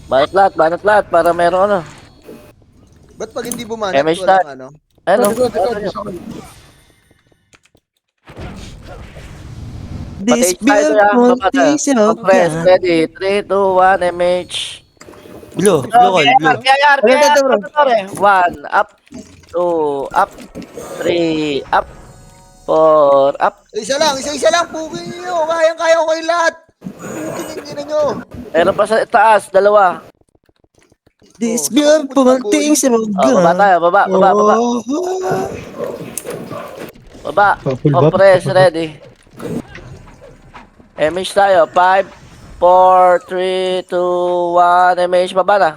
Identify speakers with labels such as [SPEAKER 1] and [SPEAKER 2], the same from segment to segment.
[SPEAKER 1] Banat lahat, para meron ano.
[SPEAKER 2] Ba't pag hindi bumanat,
[SPEAKER 1] MH
[SPEAKER 2] walang
[SPEAKER 1] na.
[SPEAKER 2] ano?
[SPEAKER 1] Ano?
[SPEAKER 3] This
[SPEAKER 1] Pati tayo ya,
[SPEAKER 3] beautiful
[SPEAKER 1] baba tayo.
[SPEAKER 3] thing so
[SPEAKER 1] Compress,
[SPEAKER 3] good.
[SPEAKER 1] ready. 3, 2, 1, MH.
[SPEAKER 3] Blue,
[SPEAKER 1] Go,
[SPEAKER 3] blue call,
[SPEAKER 1] BIR,
[SPEAKER 3] blue.
[SPEAKER 1] BIR,
[SPEAKER 3] Ano
[SPEAKER 1] BIR,
[SPEAKER 3] to, bro?
[SPEAKER 1] Torre. 1, up. 2, up. 3, up. 4, up.
[SPEAKER 2] Isa lang, pukin nyo. Kayang-kaya ko kayo lahat. Pukin nyo nyo.
[SPEAKER 1] Meron pa sa taas, dalawa.
[SPEAKER 3] This
[SPEAKER 2] Saan ka pupunta,
[SPEAKER 3] beautiful
[SPEAKER 2] boy?
[SPEAKER 3] thing so
[SPEAKER 1] Oh, baba
[SPEAKER 3] good.
[SPEAKER 1] tayo, baba, baba, baba.
[SPEAKER 3] Oh,
[SPEAKER 1] Baba.
[SPEAKER 4] Full buff.
[SPEAKER 1] Compress, ready. MH tayo. 5, 4, 3, 2, 1. MH, baba na.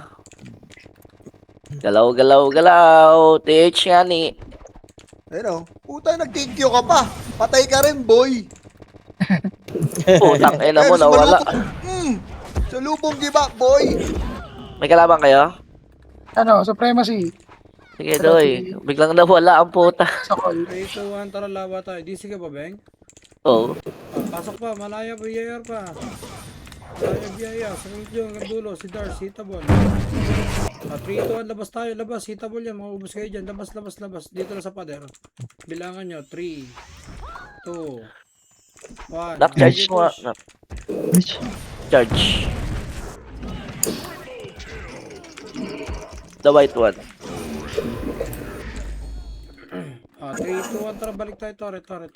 [SPEAKER 1] Galaw, galaw, galaw. TH nga ni.
[SPEAKER 2] Ayun o. Puta, nag-thank you ka pa. Patay ka rin, boy.
[SPEAKER 1] Putang ina mo, nawala.
[SPEAKER 2] Salubong give up, boy.
[SPEAKER 1] May kalaban kayo?
[SPEAKER 5] Ano, supremacy.
[SPEAKER 1] Sige, doy. Biglang nawala ang puta.
[SPEAKER 5] Sa call.
[SPEAKER 6] 3, 2, 1, tara lawa tayo. DC ka ba, Beng?
[SPEAKER 1] Oh.
[SPEAKER 6] Pasok pa, malaya BIR pa. Malaya BIR, sa medyo hanggang dulo, si Dar, si Tabol. 3, 2, 1, labas tayo, labas. Si Tabol yan, maubos kayo dyan. Labas, labas, labas. Dito na sa pader. Bilangan nyo, 3, 2, 1.
[SPEAKER 1] Knock-charge mo. Charge. The white one.
[SPEAKER 6] 3, 2, 1, tara, balik tayo. Tore. 3,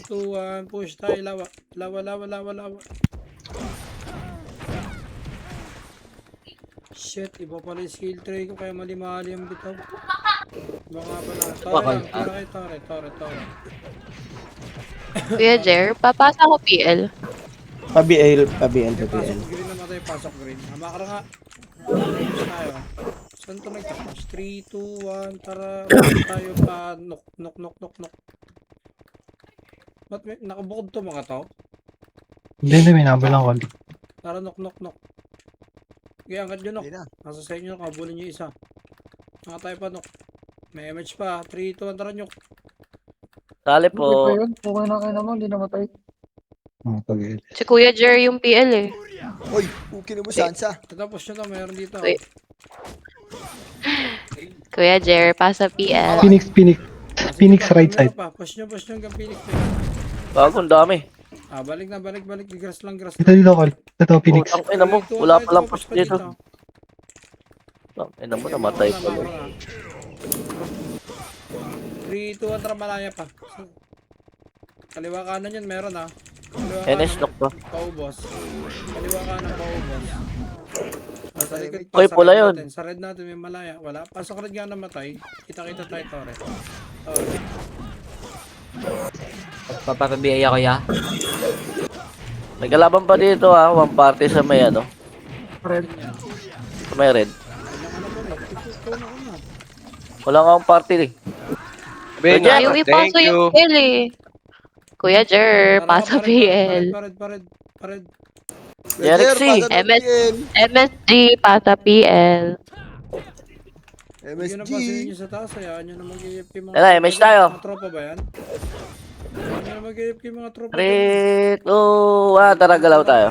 [SPEAKER 6] 2, 1, push tayo, lawa. Lawa. Shit, iba pala yung skill tray ko kaya mali-mali ang bitaw. Baka pala. Tore.
[SPEAKER 7] Kuya Jer, papasa ko PL.
[SPEAKER 3] Pa-BL.
[SPEAKER 6] Pasok green naman tayo, pasok green. Makara nga. Tayo. Saan to nagtapos? 3, 2, 1, tara. Tayo pa. Knock. Ba't may nakabukod to mga to?
[SPEAKER 4] Hindi, may number lang call.
[SPEAKER 6] Tara, knock. Kaya angkat nyo knock.
[SPEAKER 2] Hindi na.
[SPEAKER 6] Nasa sa inyo, kabulin nyo isa. Naka tayo pa knock. May MH pa. 3, 2, 1, tara nyo.
[SPEAKER 1] Sali
[SPEAKER 5] Okay pa
[SPEAKER 1] po.
[SPEAKER 5] yun. Okay na kayo naman, hindi namatay.
[SPEAKER 4] Pag-il.
[SPEAKER 7] Si Kuya Jer yung PL eh.
[SPEAKER 2] Hoy, pukin mo, Sansa.
[SPEAKER 6] Tatapos nyo to, mayroon dito.
[SPEAKER 7] Wait. Kuya Jer, pasa PL.
[SPEAKER 4] Phoenix right side.
[SPEAKER 6] Push nyo hanggang Phoenix.
[SPEAKER 1] Bagong dami.
[SPEAKER 6] Balik. Grass lang.
[SPEAKER 4] Ito dito call. Ito Phoenix.
[SPEAKER 1] Putang ina mo. Wala palang push dito. Putang ina mo, namatay pa.
[SPEAKER 6] 3, 2, 1, tara, malaya pa. Kaliwa kanan yan, meron Kaliwa
[SPEAKER 1] NS knock pa.
[SPEAKER 6] paubos. Kaliwa kanan, paubos. Sa likod pa,
[SPEAKER 1] Hoy,
[SPEAKER 6] sa
[SPEAKER 1] pula
[SPEAKER 6] red
[SPEAKER 1] yun.
[SPEAKER 6] natin. Sa red natin may malaya. Wala. Pasok red nga namatay. Kita tayo, Tore.
[SPEAKER 3] Papapabiyaya ko ya.
[SPEAKER 1] May kalaban pa dito one party sa may ano.
[SPEAKER 5] Red.
[SPEAKER 1] Sa may red.
[SPEAKER 6] Ikaw na.
[SPEAKER 1] Wala nga akong party eh.
[SPEAKER 8] Ben,
[SPEAKER 1] Kuya,
[SPEAKER 7] Ayaw
[SPEAKER 8] thank
[SPEAKER 7] ipasa
[SPEAKER 8] you.
[SPEAKER 7] yung PL eh. Kuya Jer,
[SPEAKER 6] Tara,
[SPEAKER 7] pasa PL.
[SPEAKER 6] Pared.
[SPEAKER 1] Derek C.
[SPEAKER 7] MS. MSG, pasa PL.
[SPEAKER 6] Hindi na
[SPEAKER 2] MSG.
[SPEAKER 6] pasin nyo sa taas. Hayaan nyo na mag-AFK mga
[SPEAKER 1] Tara, MH tayo.
[SPEAKER 6] Mga tropa ba yan? Hayaan nyo na mag-AFK mga tropa.
[SPEAKER 1] 3, 2, 1. Tara, galaw tayo.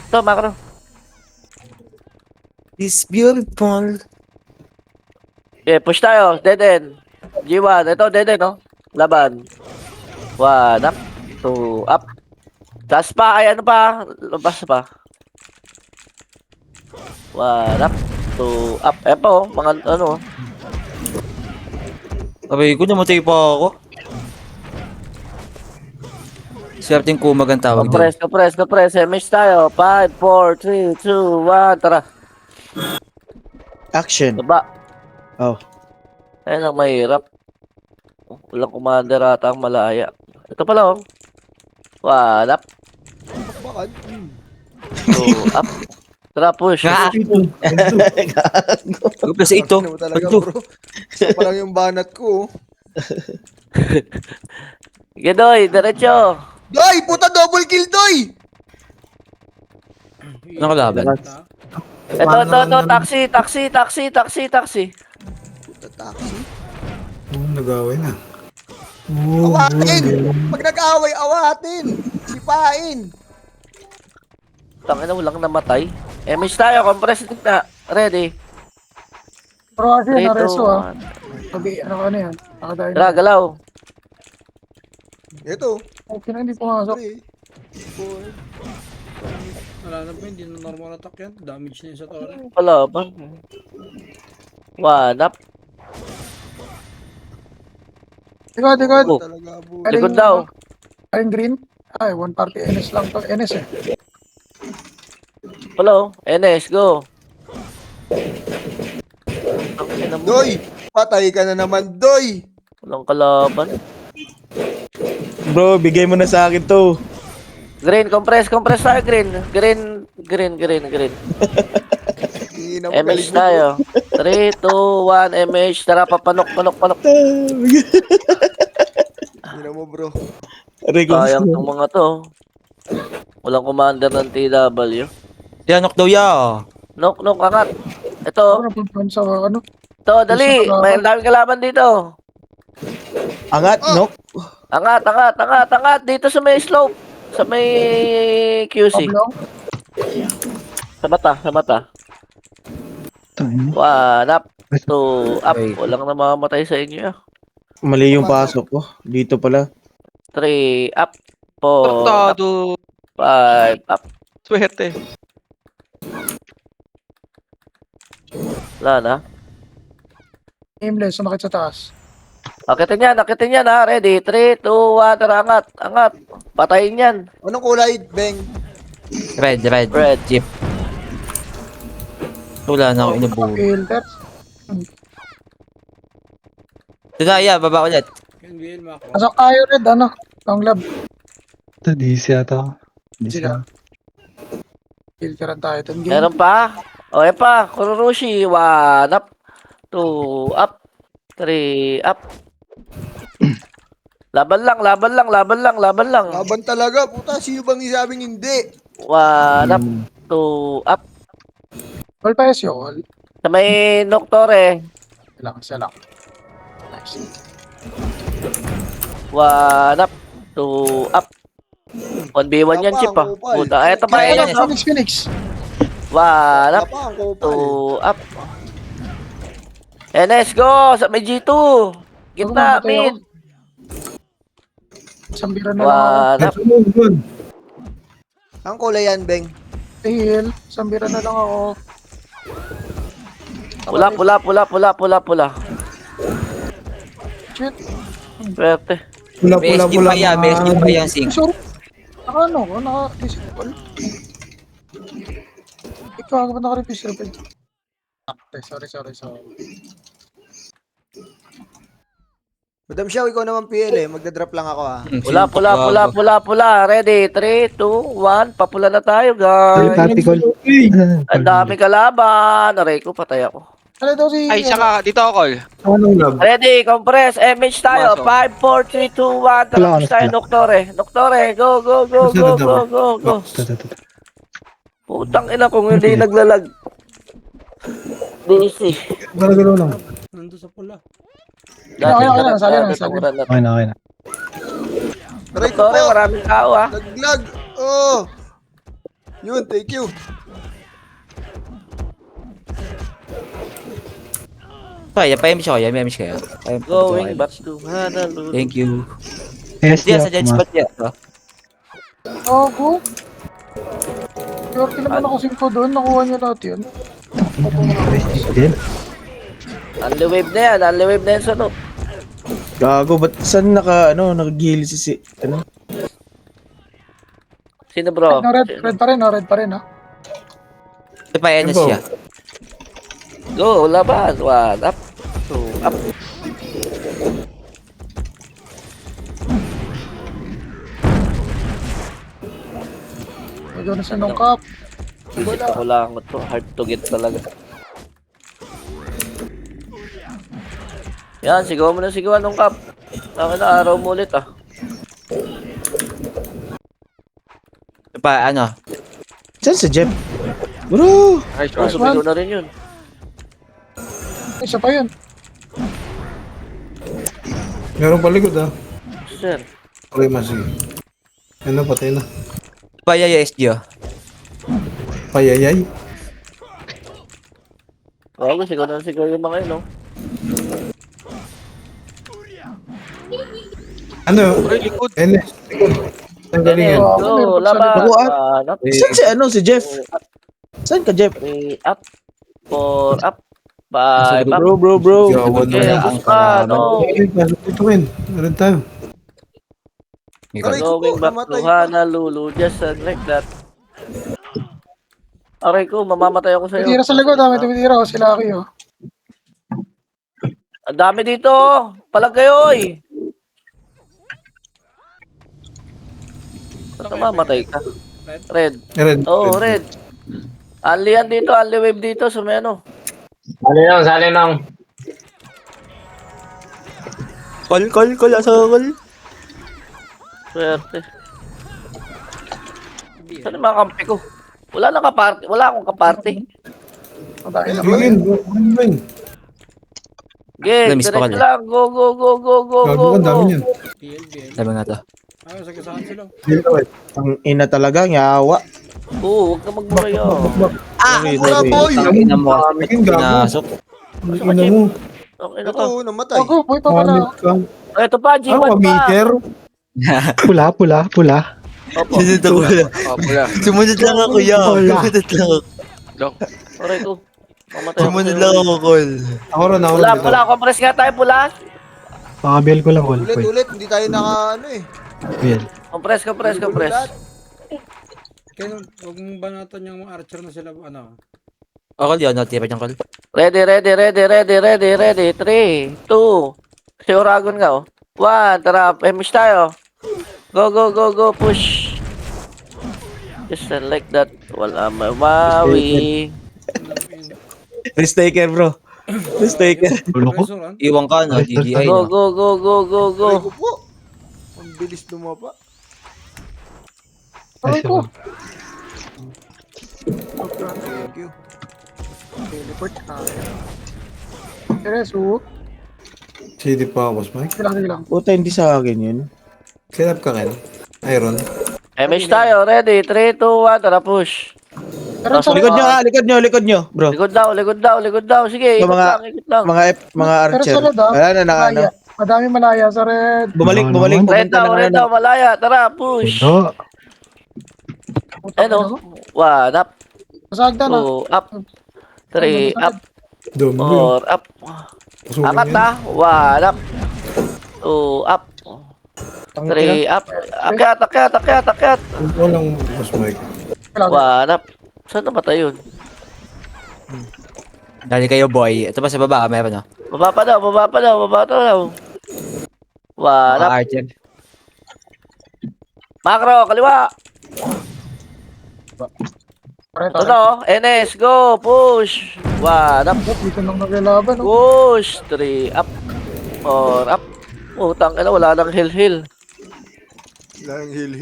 [SPEAKER 1] Ito, makro.
[SPEAKER 3] This beautiful.
[SPEAKER 1] Okay, push tayo. Dead end. G1. Ito, dead end, no? Laban. 1, up. 2, up. Taas pa. Ay, ano pa? Labas pa. 1, up. 2, up. Eh pa, mga ano.
[SPEAKER 3] Abay ko, namatay pa ako. Swerteng kumag ang tawag doon.
[SPEAKER 1] Compress. MH tayo. 5, 4, 3, 2, 1. Tara.
[SPEAKER 3] Action.
[SPEAKER 1] Baba.
[SPEAKER 3] Oh.
[SPEAKER 1] Ayun ang mahirap. Walang commander ata ang malaya. Ito pala, 1, up.
[SPEAKER 2] Bakit?
[SPEAKER 1] 2, up. Tara, push.
[SPEAKER 3] Plus 8 to.
[SPEAKER 2] Ano mo talaga, bro? Isa pa lang yung banat ko.
[SPEAKER 1] Sige, Doy. Diretso.
[SPEAKER 2] Doy! Puta, double kill, Doy!
[SPEAKER 3] Ano kalaban?
[SPEAKER 1] Ito. Taxi.
[SPEAKER 2] Puta, taxi.
[SPEAKER 4] Nag-away na.
[SPEAKER 2] Awatin! Pag nag-away, awatin! Sipain!
[SPEAKER 1] Tangina, walang namatay. Miss tayo, compress din na. Ready?
[SPEAKER 5] Pero kasi
[SPEAKER 1] 3, 2,
[SPEAKER 5] nareso
[SPEAKER 1] 1.
[SPEAKER 5] Sabi, ano yan? Nakadayo
[SPEAKER 1] Tara,
[SPEAKER 5] na.
[SPEAKER 1] galaw.
[SPEAKER 2] Ito.
[SPEAKER 5] Okay na, hindi pumasok.
[SPEAKER 2] 3, 4.
[SPEAKER 6] Wala na ba, hindi na normal attack yan. Damage na yun sa tore.
[SPEAKER 1] Wala ba? 1 up.
[SPEAKER 5] Tikod.
[SPEAKER 1] Oh,
[SPEAKER 2] Talaga po.
[SPEAKER 1] likod daw.
[SPEAKER 5] Aling green? Ay, one party NS lang to. NS eh.
[SPEAKER 1] Hello, NS, go. Tangina mo.
[SPEAKER 2] Doy! Patay ka na naman, Doy!
[SPEAKER 1] Walang kalaban.
[SPEAKER 3] Bro, bigay mo na sa akin to.
[SPEAKER 1] Green, compress tayo, green. Green.
[SPEAKER 2] Ina mo,
[SPEAKER 1] MH
[SPEAKER 2] galing mo.
[SPEAKER 1] tayo. 3, 2, 1, MH. Tara, papanok.
[SPEAKER 2] Ina mo, bro.
[SPEAKER 1] Sayang tong mga to. Walang commander ng TW.
[SPEAKER 3] Yanok daw ya.
[SPEAKER 1] Nok, angat.
[SPEAKER 5] Ako
[SPEAKER 1] Ito,
[SPEAKER 5] napuntahan sa ano.
[SPEAKER 1] dali. May daming kalaban dito.
[SPEAKER 3] Angat, nok.
[SPEAKER 1] Angat. Dito sa may slope. Sa may QC.
[SPEAKER 5] Pablong.
[SPEAKER 1] Sa mata.
[SPEAKER 4] Tangina.
[SPEAKER 1] 1 up. 2 up.
[SPEAKER 3] Okay.
[SPEAKER 1] Walang namamatay sa inyo.
[SPEAKER 8] Mali yung pasok ko. Dito pala.
[SPEAKER 1] 3 up. 4 up. 5 up.
[SPEAKER 9] Swerte.
[SPEAKER 1] Wala na.
[SPEAKER 5] Aimless, sumakit sa taas.
[SPEAKER 1] Akitin yan ha. Ready? 3, 2, 1. Tara, angat. Patayin yan.
[SPEAKER 2] Anong kulay, Beng?
[SPEAKER 3] Red.
[SPEAKER 1] Red.
[SPEAKER 3] Jeep. Wala na ako inubuo.
[SPEAKER 5] Filter.
[SPEAKER 3] Daya, baba ulit.
[SPEAKER 6] NBL, Mako.
[SPEAKER 5] Pasok tayo red, ano? Long lab.
[SPEAKER 4] Ito, DC ata. DC.
[SPEAKER 5] Sila. Filteran tayo. Itong game.
[SPEAKER 1] Meron pa? O, yan pa. Kururushi. 1 up. 2 up. 3 up. Laban lang.
[SPEAKER 2] Laban talaga, puta. Sino bang isabing hindi?
[SPEAKER 1] 1 up. 2 up.
[SPEAKER 5] All pa yes yun.
[SPEAKER 1] Sa may Noctore.
[SPEAKER 5] Isa lang. Nice.
[SPEAKER 1] 1 up. 2 up. 1v1 yan, Chip ah. Puta. Eto pa,
[SPEAKER 5] Kaya
[SPEAKER 1] NS.
[SPEAKER 5] lang, Phoenix.
[SPEAKER 1] 1 up.
[SPEAKER 2] Apa ang kupal.
[SPEAKER 1] 2 up. NS, go! Sa may G2. Gitna,
[SPEAKER 5] Mamatay ako.
[SPEAKER 1] mid.
[SPEAKER 5] Isang bira na lang ako.
[SPEAKER 1] 1 up.
[SPEAKER 2] Ang kulay yan, Beng.
[SPEAKER 5] Heal. Isang bira na lang ako.
[SPEAKER 1] Pula.
[SPEAKER 5] Shit.
[SPEAKER 1] Swerte.
[SPEAKER 3] May skill pa yan, Sing.
[SPEAKER 5] Sorry. Ano? Naka-disable. Ikaw, ako ba naka-disable? Sorry.
[SPEAKER 2] Madam Xiao, ikaw naman PL eh. Magdadrop lang ako ah.
[SPEAKER 1] Pula. Ready? 3, 2, 1. Papula na tayo,
[SPEAKER 4] Ay,
[SPEAKER 1] guys.
[SPEAKER 4] tactical.
[SPEAKER 1] Ang dami kalaban. Aray ko, patay ako.
[SPEAKER 5] Ano daw si...
[SPEAKER 9] Ay, saka, dito ako, Col.
[SPEAKER 4] Anong lab?
[SPEAKER 1] Ready, compress, MH tayo. 5, 4, 3, 2, 1. Tapos tayo, Noctore. Go. Putang ina kung hindi naglalag. DC.
[SPEAKER 4] Galaw lang.
[SPEAKER 6] Nandun sa pula.
[SPEAKER 5] Okay na, sali na.
[SPEAKER 4] Okay na.
[SPEAKER 2] Aray ko
[SPEAKER 1] Noctore,
[SPEAKER 2] po.
[SPEAKER 1] maraming tao ah.
[SPEAKER 2] Naglag. Oh. Yun, thank you.
[SPEAKER 3] Kaya, pa-MH kayo.
[SPEAKER 1] Going back to Honolulu.
[SPEAKER 3] Thank you.
[SPEAKER 4] Yes,
[SPEAKER 3] Diyan, sa dead spot yan.
[SPEAKER 5] Ako? York naman ako 5 doon. Nakuha niya lahat yun.
[SPEAKER 1] Unli wave na yan sa no.
[SPEAKER 8] Gago, ba't saan nag-heal si ano?
[SPEAKER 1] Sino bro?
[SPEAKER 5] Red pa rin, ha?
[SPEAKER 3] Ito pa, NS siya.
[SPEAKER 1] Go, laban. 1 up. 2 up.
[SPEAKER 5] Medyo na sinungkap.
[SPEAKER 1] Kita ko lang ito. Hard to get talaga. Yan, sigaw mo na nung cup. Tama na, araw mo ulit ah.
[SPEAKER 3] Ito pa,
[SPEAKER 8] Saan sa Jeff? Bro!
[SPEAKER 9] Nice
[SPEAKER 1] Oh,
[SPEAKER 9] one.
[SPEAKER 1] sumigaw na rin yun.
[SPEAKER 5] Isa pa yun.
[SPEAKER 4] Meron paligod ah.
[SPEAKER 1] Sir.
[SPEAKER 4] Okay, masig. Ano, patay na.
[SPEAKER 3] pa, SG, oh.
[SPEAKER 4] Payayay.
[SPEAKER 1] Oo, sigaw na sigaw yung mga yun, no?
[SPEAKER 4] Ano?
[SPEAKER 3] Pre, likod.
[SPEAKER 4] NS. Ang galing
[SPEAKER 1] Enes,
[SPEAKER 4] yan.
[SPEAKER 1] go, laban.
[SPEAKER 8] Ako,
[SPEAKER 1] Up,
[SPEAKER 8] Saan si ano, si Jeff? Saan ka, Jeff?
[SPEAKER 1] 3, up, 4, up, 5, up.
[SPEAKER 8] Bro.
[SPEAKER 4] Gawan mo
[SPEAKER 1] Okay,
[SPEAKER 4] na.
[SPEAKER 1] gusto ka, no?
[SPEAKER 4] Okay, pasok dito, Win. Meron tayo.
[SPEAKER 2] Aray ko po,
[SPEAKER 1] Going back to
[SPEAKER 2] namatay ko.
[SPEAKER 1] Honolulu, just like that. Aray ko, mamamatay ako sa'yo.
[SPEAKER 5] Tumitira sa likod ha, may tumitira ko sila Aki oh.
[SPEAKER 1] Ang dami dito. Palag kayo, oy. Ba't namamatay ka? Red.
[SPEAKER 4] Red.
[SPEAKER 1] Oh, red. Only yan dito, only wave dito. So, may ano.
[SPEAKER 3] Call, asakal.
[SPEAKER 1] Swerte. Saan yung mga kampi ko? Wala na kaparty. Wala akong kaparty.
[SPEAKER 5] Matay na.
[SPEAKER 4] Win. Win.
[SPEAKER 1] Okay,
[SPEAKER 3] Namiss ko
[SPEAKER 1] diretso
[SPEAKER 3] kanya.
[SPEAKER 1] lang. Go, go, go, go, go,
[SPEAKER 4] Gago
[SPEAKER 1] go,
[SPEAKER 4] ka, ang dami
[SPEAKER 1] go.
[SPEAKER 4] niyan.
[SPEAKER 6] BL.
[SPEAKER 3] Sabi nga to.
[SPEAKER 6] Ayos, sagasaan sila.
[SPEAKER 8] Ang ina talaga, yawa.
[SPEAKER 1] Oo, huwag ka magmurayo.
[SPEAKER 8] Sorry,
[SPEAKER 2] Wala,
[SPEAKER 8] sorry.
[SPEAKER 2] boy!
[SPEAKER 3] Ang ina mo.
[SPEAKER 4] Akin, gago.
[SPEAKER 3] Pinasok.
[SPEAKER 4] Ang ina mo.
[SPEAKER 1] Okay na
[SPEAKER 2] Ito,
[SPEAKER 1] ka.
[SPEAKER 2] namatay.
[SPEAKER 5] Ako, boy pa pala.
[SPEAKER 4] Pamit ka.
[SPEAKER 1] Ito pa, G1
[SPEAKER 4] Ano ka,
[SPEAKER 1] pa.
[SPEAKER 4] meter? Pula.
[SPEAKER 1] Opo.
[SPEAKER 3] Sumunod ako lang. Sumunod lang ako, ya. Sumunod lang ako.
[SPEAKER 1] Aray ko. Mamatay ako
[SPEAKER 3] Sumunod
[SPEAKER 1] sa'yo.
[SPEAKER 3] lang ako, call.
[SPEAKER 4] Ako rin.
[SPEAKER 1] Pula. Compress nga tayo, pula.
[SPEAKER 2] Ulit, hindi tayo naka ano eh.
[SPEAKER 1] Compress.
[SPEAKER 6] Kaya huwag mong banatan yung mga archer na sila, ano.
[SPEAKER 3] Ako, di ako natira niyang call.
[SPEAKER 1] Ready. 3, 2. Si Oragon nga, oh. 1, tara. Mish tayo. Go, push. Just like that. Wala mawawi.
[SPEAKER 8] Risk taker, bro. Risk taker.
[SPEAKER 6] Restaurant.
[SPEAKER 3] Iwan ka, no? DDI,
[SPEAKER 1] Go,
[SPEAKER 3] no?
[SPEAKER 1] go.
[SPEAKER 2] Aray ko po. Ang bilis lumapa.
[SPEAKER 5] Aray ko.
[SPEAKER 2] Thank you.
[SPEAKER 5] Teleport na. Tereso.
[SPEAKER 4] CD pa ako, boss Mike.
[SPEAKER 5] Sige lang.
[SPEAKER 8] Puta, hindi sa akin yun.
[SPEAKER 4] Set up ka, Ken. Iron.
[SPEAKER 1] Mish tayo. Ready. 3, 2, 1. Tara, push.
[SPEAKER 5] Pero sa
[SPEAKER 8] Likod nyo, bro.
[SPEAKER 1] Likod daw. Sige,
[SPEAKER 8] So,
[SPEAKER 1] ikot lang.
[SPEAKER 8] Mga
[SPEAKER 5] pero
[SPEAKER 8] archer.
[SPEAKER 5] sa red ha.
[SPEAKER 8] Wala na, naka ano.
[SPEAKER 5] Madami malaya sa red.
[SPEAKER 8] Bumalik.
[SPEAKER 1] Red
[SPEAKER 8] Pumunta
[SPEAKER 1] daw,
[SPEAKER 8] na ano.
[SPEAKER 1] malaya. Tara, push. Ano? 1, up.
[SPEAKER 5] Masagda na.
[SPEAKER 1] 2, up. 3, up.
[SPEAKER 4] Dumi.
[SPEAKER 1] 4, up. Angat na. 1, up. 2, up. 3, up. Akyat.
[SPEAKER 4] Walang, boss Mike.
[SPEAKER 1] 1, up. Saan namatay yun?
[SPEAKER 3] Dali kayo, boy. Ito pa sa baba, meron, no?
[SPEAKER 1] Baba pa daw. 1, up.
[SPEAKER 3] Archer.
[SPEAKER 1] Macro, kaliwa. Ito no, NS, go, push. 1, up.
[SPEAKER 5] Dito lang naglalaban. Oh.
[SPEAKER 1] Push. 3, up. 4, up. Utang ka na, wala nang hill.
[SPEAKER 2] Lang hil.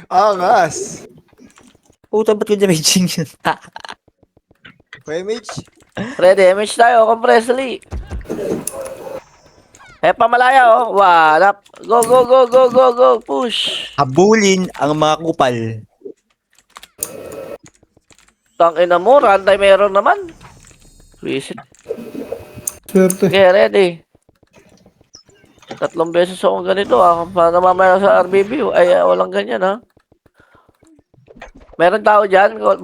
[SPEAKER 2] Angas.
[SPEAKER 3] Puta, ba't ko damaging yun?
[SPEAKER 2] PMH.
[SPEAKER 1] Ready, image tayo, compressly. Pamalaya, oh. 1, up. Go, push.
[SPEAKER 3] Habulin ang mga kupal.
[SPEAKER 1] Tangina mo, rantay meron naman. Visit.
[SPEAKER 4] Swerte.
[SPEAKER 1] Okay, ready. 3 beses akong ganito, ah. Para mamaya sa RBB, ay walang ganyan, ha. Meron tao dyan, call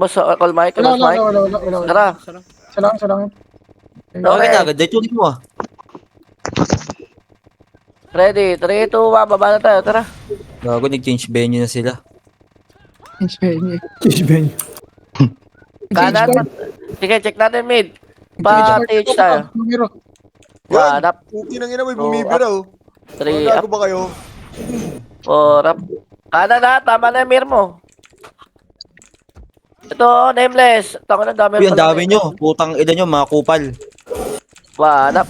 [SPEAKER 1] Mike.
[SPEAKER 5] Wala.
[SPEAKER 1] Tara.
[SPEAKER 5] Isa lang.
[SPEAKER 3] Okay na, agad. Dahil tuloy mo, ah.
[SPEAKER 1] Ready, 3, 2, 1, baba na tayo, tara.
[SPEAKER 3] Gago, nag-change venue na sila.
[SPEAKER 4] Kiss Ben.
[SPEAKER 1] Kanan, sige, check natin mid. Pa-TH tayo.
[SPEAKER 5] Numero.
[SPEAKER 1] 1, up.
[SPEAKER 2] Puki nang ina, may bumibira oh.
[SPEAKER 1] 3, up.
[SPEAKER 2] Gago ba kayo?
[SPEAKER 1] 4, up. Kanan na, tama na yung mirror mo. Ito, nameless. Tango na dami.
[SPEAKER 3] Uy, ang dami nyo. Putang ina nyo, mga kupal.
[SPEAKER 1] 1, up.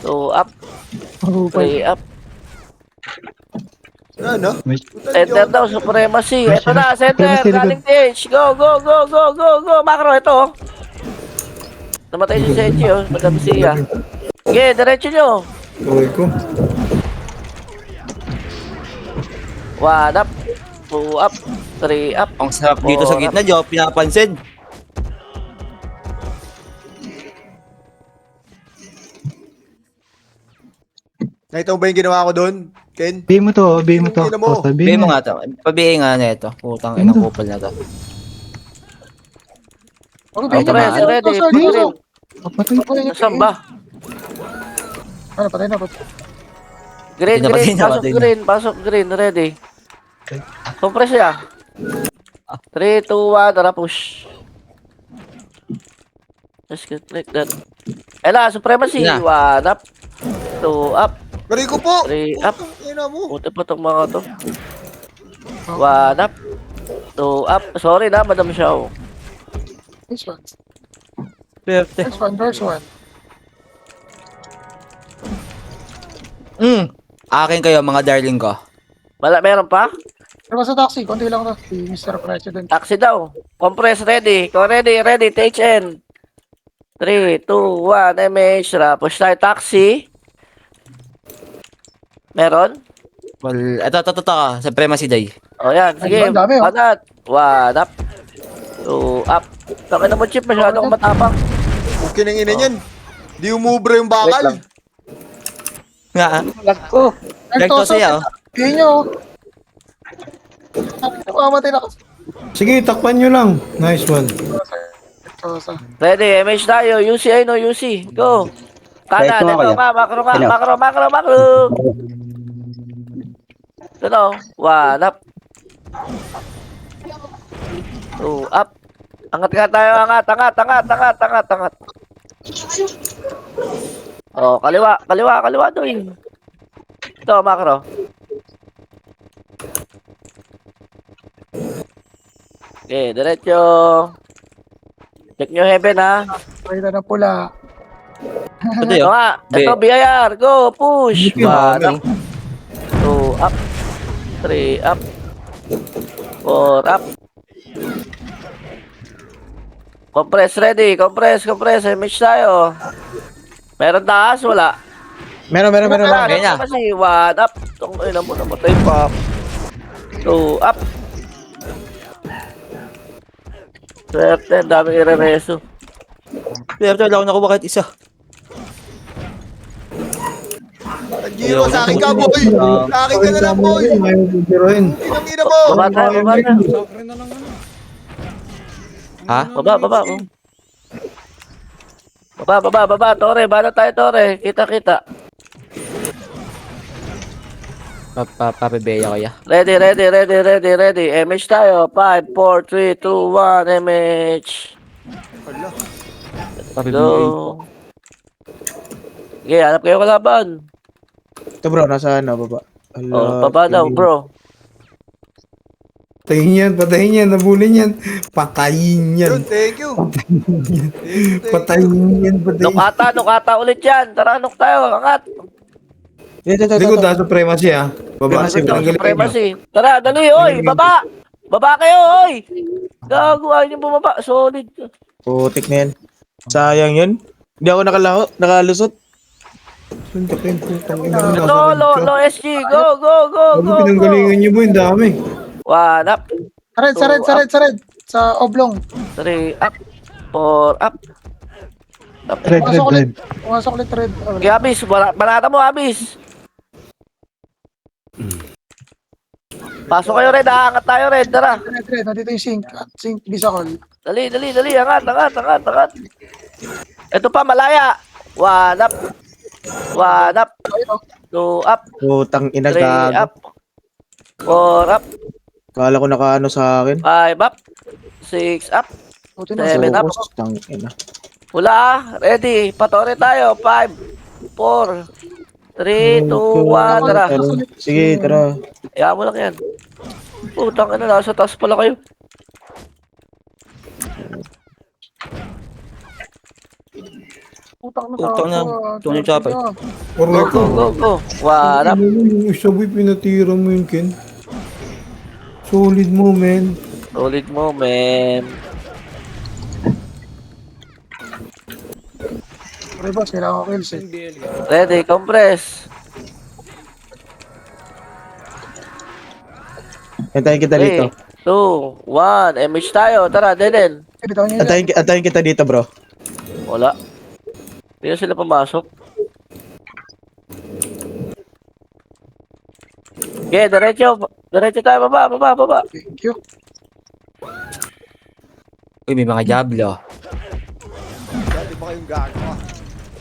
[SPEAKER 1] 2, up. 3, up.
[SPEAKER 2] Ano?
[SPEAKER 1] Center daw, supremacy. Ito na, center. Galing TH. Go. Macro, ito. oh. Namatay si Seji, oh. Madam Sia. Sige, diretso nyo.
[SPEAKER 4] Kaway ko.
[SPEAKER 1] 1, up. 2 up, 3 up.
[SPEAKER 3] Ang sarap dito sa gitna, di ako pinapansin.
[SPEAKER 2] Nakita mo ba yung ginawa ko doon, Ken?
[SPEAKER 5] Bay mo to, bay mo to.
[SPEAKER 2] Tingnan mo.
[SPEAKER 5] Total,
[SPEAKER 3] Bigay mo nga to. Pabigay nga na ito. Putang
[SPEAKER 5] Ano
[SPEAKER 3] inang
[SPEAKER 5] to?
[SPEAKER 3] kupal na to.
[SPEAKER 5] Ano,
[SPEAKER 3] bay
[SPEAKER 1] Ito
[SPEAKER 3] mo
[SPEAKER 1] rin,
[SPEAKER 3] na.
[SPEAKER 1] ready.
[SPEAKER 5] Green. Patay.
[SPEAKER 1] Nasaan ba?
[SPEAKER 5] Ano, patay na.
[SPEAKER 1] Green,
[SPEAKER 3] Patay na,
[SPEAKER 1] green.
[SPEAKER 3] patay na,
[SPEAKER 1] Pasok
[SPEAKER 3] patay na.
[SPEAKER 1] green. Pasok green. Ready. Compress ya. 3, 2, 1. Tara, push. Let's get like that. Ela, supremacy.
[SPEAKER 3] Yeah.
[SPEAKER 1] 1 up. 2 up.
[SPEAKER 2] Bari ko po.
[SPEAKER 1] 3 up.
[SPEAKER 2] Ina mo.
[SPEAKER 1] Puti pa itong mga to. 1 up. 2 up. Sorry na, Madam Xiao.
[SPEAKER 5] This one.
[SPEAKER 3] Perte.
[SPEAKER 5] This one, first one.
[SPEAKER 3] Akin kayo, mga darling ko.
[SPEAKER 1] Meron pa?
[SPEAKER 5] Pero sa taxi, konti lang to. Si Mr. President.
[SPEAKER 1] Taxi daw. Compress ready. Kung ready. THN. 3, 2, 1. MH. Push tayo taxi. Meron?
[SPEAKER 3] Well, ito. Supremacy Day.
[SPEAKER 1] O yan. Sige.
[SPEAKER 5] Ay, ang dami, oh.
[SPEAKER 1] Panat. 1 up. 2 up. Takin na mo, Chip. Masyado kang matapang.
[SPEAKER 2] Okay nang ina niyan. Di umubra yung bakal.
[SPEAKER 3] Nga
[SPEAKER 1] Lag ko.
[SPEAKER 3] Nagto sa'yo.
[SPEAKER 5] Kaya nyo. Makamatay na kasi.
[SPEAKER 4] Sige, takpan nyo lang. Nice one.
[SPEAKER 1] Ready. MH tayo. UC ay no UC. Go. Kanan.
[SPEAKER 3] Right,
[SPEAKER 1] Ito
[SPEAKER 3] kuya.
[SPEAKER 1] ka. Makro. Ito. 1 up. 2 up. Angat ka tayo. Angat. Oh, kaliwa doon. Ito, makro. Okay, diretso. Check nyo heaven, ha.
[SPEAKER 5] Pakita na pula.
[SPEAKER 3] Ito
[SPEAKER 1] Ito
[SPEAKER 3] yun.
[SPEAKER 1] nga. Ito, BIR. Go, push.
[SPEAKER 4] Hindi
[SPEAKER 1] 1 up. 2 up. 3 up. 4 up. Compress ready. Compress. MH tayo. Meron taas? Wala.
[SPEAKER 8] Meron.
[SPEAKER 3] Kaya na.
[SPEAKER 1] Kasi 1 up. Itong ina mo namatay pa. 2 up. Swerte, daming irereso.
[SPEAKER 3] Perte, wala akong nakuha kahit isa.
[SPEAKER 2] Giro, sa akin ka, boy. Sa akin ka na lang, boy.
[SPEAKER 4] Ayaw ko biruin.
[SPEAKER 2] Inang ina mo.
[SPEAKER 1] Baba tayo.
[SPEAKER 6] Sakre na lang ano.
[SPEAKER 3] Ha?
[SPEAKER 1] Baba. Baba. Tore, bala tayo, Tore. Kita.
[SPEAKER 3] Papabeya kaya.
[SPEAKER 1] Ready. MH tayo. 5, 4, 3, 2, 1. MH.
[SPEAKER 3] Papabeya.
[SPEAKER 1] Go. Sige, hanap kayo kalaban.
[SPEAKER 8] Ito bro, nasa ano, baba.
[SPEAKER 1] Oh, baba daw, bro.
[SPEAKER 4] Patayin yan. Nabulin yan. Patayin yan.
[SPEAKER 2] Yun, thank you.
[SPEAKER 4] Patayin yan.
[SPEAKER 1] Nukata ulit yan. Tara, nuk tayo. Angat.
[SPEAKER 8] Ito.
[SPEAKER 4] Likod ha, supremacy ha. Baba.
[SPEAKER 8] Supremacy, bro.
[SPEAKER 4] Tanggalin nyo.
[SPEAKER 1] Supremacy. Tara, dali, oy. Baba. Baba kayo, oy. Gagawa niyo bumaba. Solid.
[SPEAKER 8] Putik na yan. Sayang yun. Hindi ako nakalusot.
[SPEAKER 4] Suntakin po. Tanggalin
[SPEAKER 1] Ito, low SG. Go.
[SPEAKER 4] Pinanggalingan nyo po yung dami.
[SPEAKER 1] 1 up.
[SPEAKER 5] Sared. Sa oblong.
[SPEAKER 1] 3 up. 4 up.
[SPEAKER 5] Pumasok ulit red.
[SPEAKER 1] Okay, Abis. Banata mo, Abis. Pasok kayo, Red. Angat tayo, Red. Tara.
[SPEAKER 5] Red. Nandito yung sink. Sink bisakol.
[SPEAKER 1] Dali. Angat. Ito pa, malaya. 1 up. 1 up. 2 up.
[SPEAKER 8] Putang ina
[SPEAKER 1] 3
[SPEAKER 8] gago.
[SPEAKER 1] up. 4 up.
[SPEAKER 8] Kala ko nakaano sa akin.
[SPEAKER 1] 5 up. 6 up.
[SPEAKER 5] Buti na.
[SPEAKER 1] 7 up.
[SPEAKER 8] Putang ina.
[SPEAKER 1] Hula. Ready. Patore tayo. 5, 4, 3, 2, 1. Tara.
[SPEAKER 8] Sige, tara.
[SPEAKER 1] Kaya mo lang yan. Putang ina, nasa taas pala kayo.
[SPEAKER 5] Putang
[SPEAKER 3] na. Ito yung chopper.
[SPEAKER 4] Correct ko.
[SPEAKER 1] Go. 1 up.
[SPEAKER 4] Yung isa boy, pinatira mo yun, Ken. Solid mo, man.
[SPEAKER 1] Solid mo, man.
[SPEAKER 5] Pre boss, kailangan ko kills eh.
[SPEAKER 6] DL.
[SPEAKER 1] Ready, compress.
[SPEAKER 8] Antayin kita dito.
[SPEAKER 1] 3, 2, 1. MH tayo. Tara, Deden.
[SPEAKER 5] Bitaw niyo yan.
[SPEAKER 8] Antayin kita dito, bro.
[SPEAKER 1] Wala. Hindi na sila pumasok. Okay, diretso. Diretso tayo. Baba.
[SPEAKER 5] Thank you.
[SPEAKER 3] Uy, may mga Diablo.
[SPEAKER 2] Dati ba kayong gago?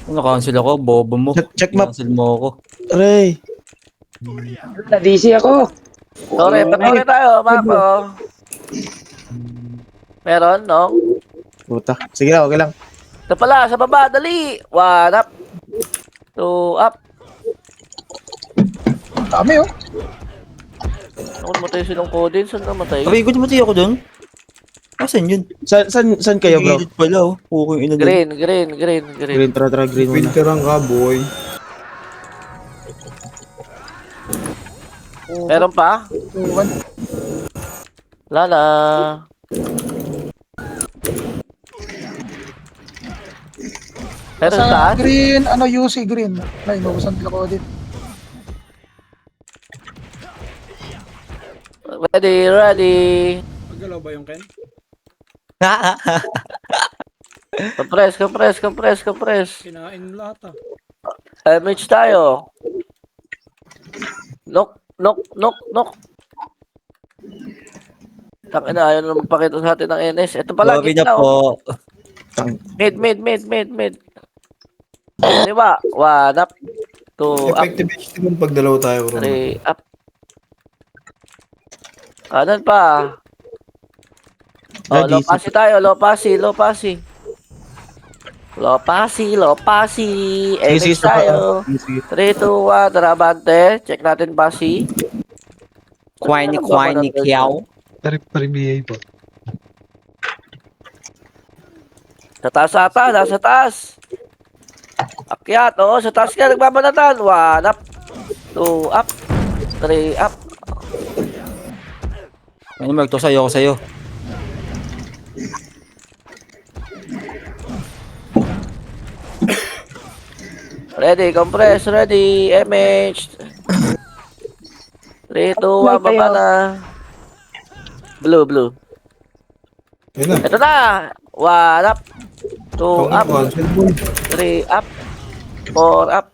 [SPEAKER 3] Naka-cancel ako, bobo mo.
[SPEAKER 8] Check map.
[SPEAKER 3] Cancel mo ako.
[SPEAKER 8] Aray.
[SPEAKER 5] Na-DC ako.
[SPEAKER 1] Tore, patore tayo. Mako. Meron, no?
[SPEAKER 8] Puta. Sige lang, okay lang.
[SPEAKER 1] Ito pala, sa baba. Dali. 1 up. 2 up.
[SPEAKER 5] Dami oh.
[SPEAKER 1] Ako namatay silang Codin. Saan namatay?
[SPEAKER 3] Abay, ko namatay ako dun. Asan yun?
[SPEAKER 8] Saan kayo, bro?
[SPEAKER 3] Gilid pala, oh. Pukong ina dun.
[SPEAKER 1] Green.
[SPEAKER 8] Green, tara, green muna.
[SPEAKER 4] Filteran ka, boy.
[SPEAKER 1] Meron pa? Lala. Meron
[SPEAKER 5] Sa
[SPEAKER 1] taas?
[SPEAKER 5] green, UC green. Ay, inubusan ko din.
[SPEAKER 1] Ready.
[SPEAKER 6] Maggalaw ba yung Ken?
[SPEAKER 1] Compress.
[SPEAKER 6] Kinain mo lahat ah.
[SPEAKER 1] MH tayo. Knock. Tangina, ayaw na magpakita sa atin ng NS. Ito pala,
[SPEAKER 3] Sorry na
[SPEAKER 1] gitna.
[SPEAKER 3] po.
[SPEAKER 1] Mid. Diba? 1 up. 2 up.
[SPEAKER 4] Effective HT mo pag dalawa tayo, bro.
[SPEAKER 1] 3 up. Kanan pa. Oh,
[SPEAKER 8] Daddy,
[SPEAKER 1] lopasi tayo. Lopasi. NS tayo. 3, 2, 1. Tarabante. Check natin pasi.
[SPEAKER 3] Kwani kiyaw.
[SPEAKER 1] Sa taas ata, nasa taas. Akyat, sa taas ka, nagbabanatan. 1 up, 2 up, 3 up.
[SPEAKER 3] Ano, Mark, sa'yo ako sa'yo.
[SPEAKER 1] Ready, compress, ready, MH. 3, 2, 1, baba na. Blue.
[SPEAKER 4] Yun na.
[SPEAKER 1] Ito na. 1 up, 2 up,
[SPEAKER 4] Cancel, boy.
[SPEAKER 1] 3 up, 4 up.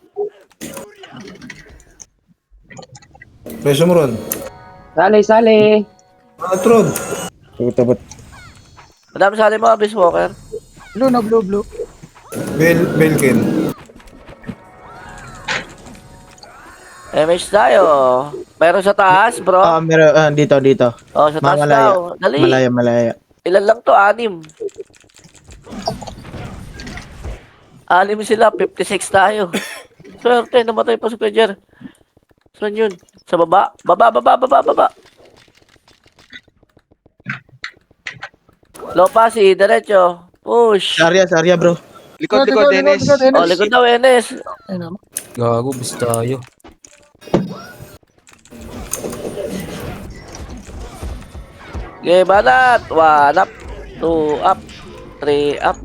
[SPEAKER 4] Presyo mo ron.
[SPEAKER 5] Sali.
[SPEAKER 4] Atron.
[SPEAKER 8] Puta, ba't?
[SPEAKER 1] Madami sa atin mga Beast Walker.
[SPEAKER 5] Blue.
[SPEAKER 4] Belkin.
[SPEAKER 1] MH tayo. Meron sa taas, bro.
[SPEAKER 8] Meron, dito.
[SPEAKER 1] Oh, sa taas
[SPEAKER 8] Malaya.
[SPEAKER 1] daw. Dali.
[SPEAKER 8] Malaya.
[SPEAKER 1] Ilan lang to? 6. 6 sila. 56 tayo. Swerte, namatay pa si Pedger. Saan yun? Sa baba? Baba. Lopasi, diretso. Push.
[SPEAKER 8] Sa area, bro.
[SPEAKER 3] Likod, Dennis.
[SPEAKER 1] Oh, likod daw, NS.
[SPEAKER 5] Ayun naman.
[SPEAKER 3] Gago, basta tayo.
[SPEAKER 1] Okay, banat. 1 up, 2 up, 3 up.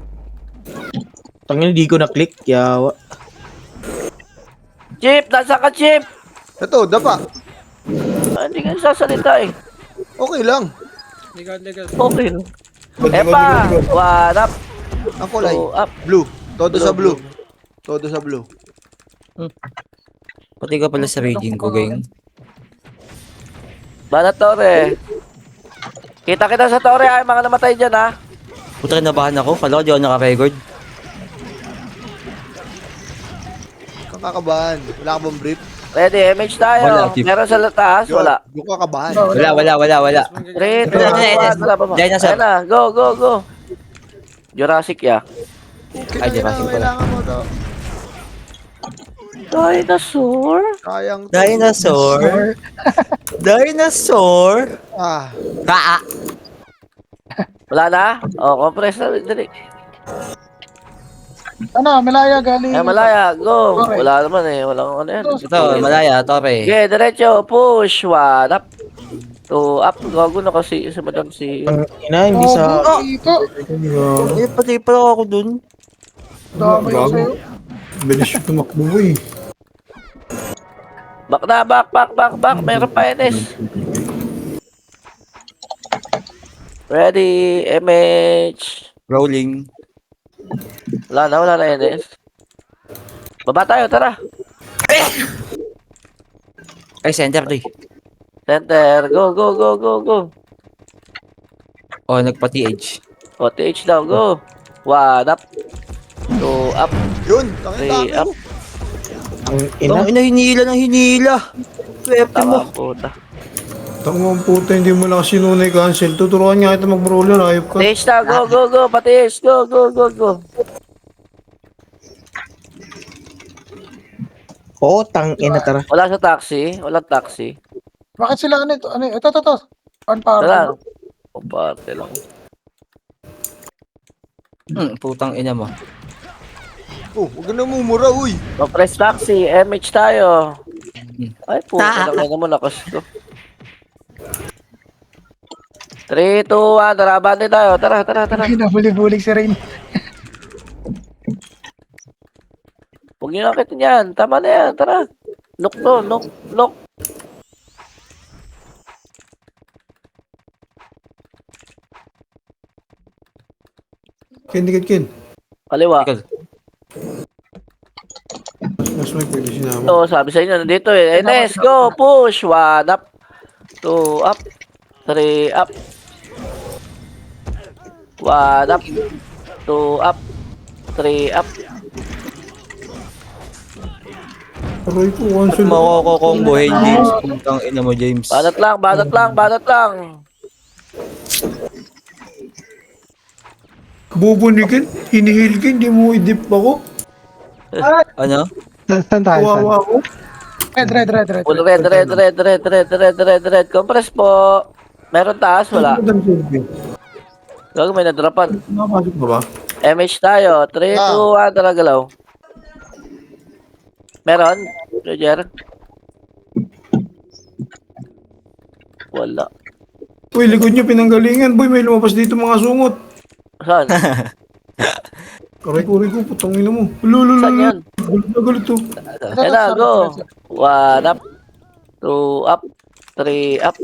[SPEAKER 8] Tangin, di ko na-click. Yawa.
[SPEAKER 1] Chip, nasa ka, Chip?
[SPEAKER 2] Ito, dapa.
[SPEAKER 1] Hindi ka sasalita eh.
[SPEAKER 2] Okay lang.
[SPEAKER 6] Legal.
[SPEAKER 1] Okay. Epa, 1 up,
[SPEAKER 2] Ang kulay.
[SPEAKER 1] 2 up.
[SPEAKER 2] Blue. Todo sa blue.
[SPEAKER 3] Pati ka pala sa raging ko, gang.
[SPEAKER 1] Banat Torre. Kita sa Torre ay mga namatay dyan ha.
[SPEAKER 3] Puta, kinabahan ako. Kala ko di ako naka-record.
[SPEAKER 2] Kang kakabahan. Wala ka bang brief?
[SPEAKER 1] Ready, MH tayo.
[SPEAKER 3] Wala, Chip.
[SPEAKER 1] Meron sa taas? Wala.
[SPEAKER 2] Yung kakabahan.
[SPEAKER 3] Wala.
[SPEAKER 1] Ready, wala pa ba?
[SPEAKER 3] Dinosaur.
[SPEAKER 1] Ayan na, go. Jurassic ya.
[SPEAKER 3] Ay, di ba? Sige pala.
[SPEAKER 2] Kailangan mo to.
[SPEAKER 1] Dinosaur?
[SPEAKER 2] Kayang to.
[SPEAKER 3] Dinosaur.
[SPEAKER 2] Ah.
[SPEAKER 1] Wala na? Oh, compress na. Dali.
[SPEAKER 5] Malaya galing.
[SPEAKER 1] Ay, malaya. Go. Wala naman eh. Walang ano yan.
[SPEAKER 3] Ito, malaya, Torre.
[SPEAKER 1] Okay, diretso. Push. 1 up. 2 up. Gago na kasi si Madam si...
[SPEAKER 8] Hindi sa...
[SPEAKER 5] Dito.
[SPEAKER 3] Eh, pati pala ako dun.
[SPEAKER 5] Dami ko sa'yo.
[SPEAKER 4] Bilis yung tumakbo, boy.
[SPEAKER 1] Back na, back. Meron pa NS. Ready, MH.
[SPEAKER 3] Rolling.
[SPEAKER 1] Wala na NS. Baba tayo, tara.
[SPEAKER 3] Ay, center to eh.
[SPEAKER 1] Center, go, go, go, go, go.
[SPEAKER 3] Oh, nagpa-TH.
[SPEAKER 1] O, TH daw, go. 1 up. 2 up.
[SPEAKER 2] Yun, tangin
[SPEAKER 1] 3
[SPEAKER 2] dami
[SPEAKER 1] up.
[SPEAKER 2] mo.
[SPEAKER 8] Ang ina.
[SPEAKER 3] Ang ina, hinila ng hinila. Swerte mo.
[SPEAKER 1] Tama, puta.
[SPEAKER 4] Tangang puta, hindi mo lang sinunay cancel. Tuturuan niya kita mag-brawler, ayop ka.
[SPEAKER 1] TH daw, go, go, go. Pa-TH, go, go, go, go.
[SPEAKER 8] Oh, tang ina tara.
[SPEAKER 1] Wala sa taxi. Walang taxi.
[SPEAKER 5] Bakit sila ano ito? Ano ito? Ito. Pan para.
[SPEAKER 1] Tara. O, parte lang.
[SPEAKER 3] Putang ina mo.
[SPEAKER 2] Oh, huwag ka na mumura, uy.
[SPEAKER 1] Press taxi. MH tayo. Ay, puta lang na mo. Lakas ko. 3, 2, 1. Tara, bande tayo. Tara, tara, tara.
[SPEAKER 5] Ay, nabuli-bulig si Rain.
[SPEAKER 1] Huwag niyo nakitin yan. Tama na yan. Tara. Look to. Look.
[SPEAKER 4] Kin.
[SPEAKER 1] Kaliwa.
[SPEAKER 3] Ikaw.
[SPEAKER 4] Mas may pwede sinama.
[SPEAKER 1] Ito, sabi sa inyo, nandito eh. Let's go. Push. 1 up. 2 up. 3 up. 1 up. 2 up. 3 up.
[SPEAKER 4] Aray ko, cancel.
[SPEAKER 3] Makokokombohin, James. Putang ina mo, James.
[SPEAKER 1] Banat lang.
[SPEAKER 4] Bubunikin, hinihilkin, di mo idip ako.
[SPEAKER 3] Ano?
[SPEAKER 5] Saan tayo?
[SPEAKER 4] Kawawa ako.
[SPEAKER 5] Red.
[SPEAKER 1] Full red. Compress po. Meron taas, wala.
[SPEAKER 4] Madam Sylvie,
[SPEAKER 1] Gago, may nadrapan.
[SPEAKER 4] nakapasok ba ba?
[SPEAKER 1] MH tayo. 3, 2, 1. Tara, galaw. Meron? Roger? Wala.
[SPEAKER 4] Uy, likod nyo, pinanggalingan. Boy, may lumabas dito mga sungot.
[SPEAKER 1] Saan?
[SPEAKER 4] Aray ko, putang ina mo.
[SPEAKER 1] Saan
[SPEAKER 4] Lululul.
[SPEAKER 1] yan?
[SPEAKER 4] Galit to.
[SPEAKER 1] Ayan na, go. 1 up. 2 up. 3 up.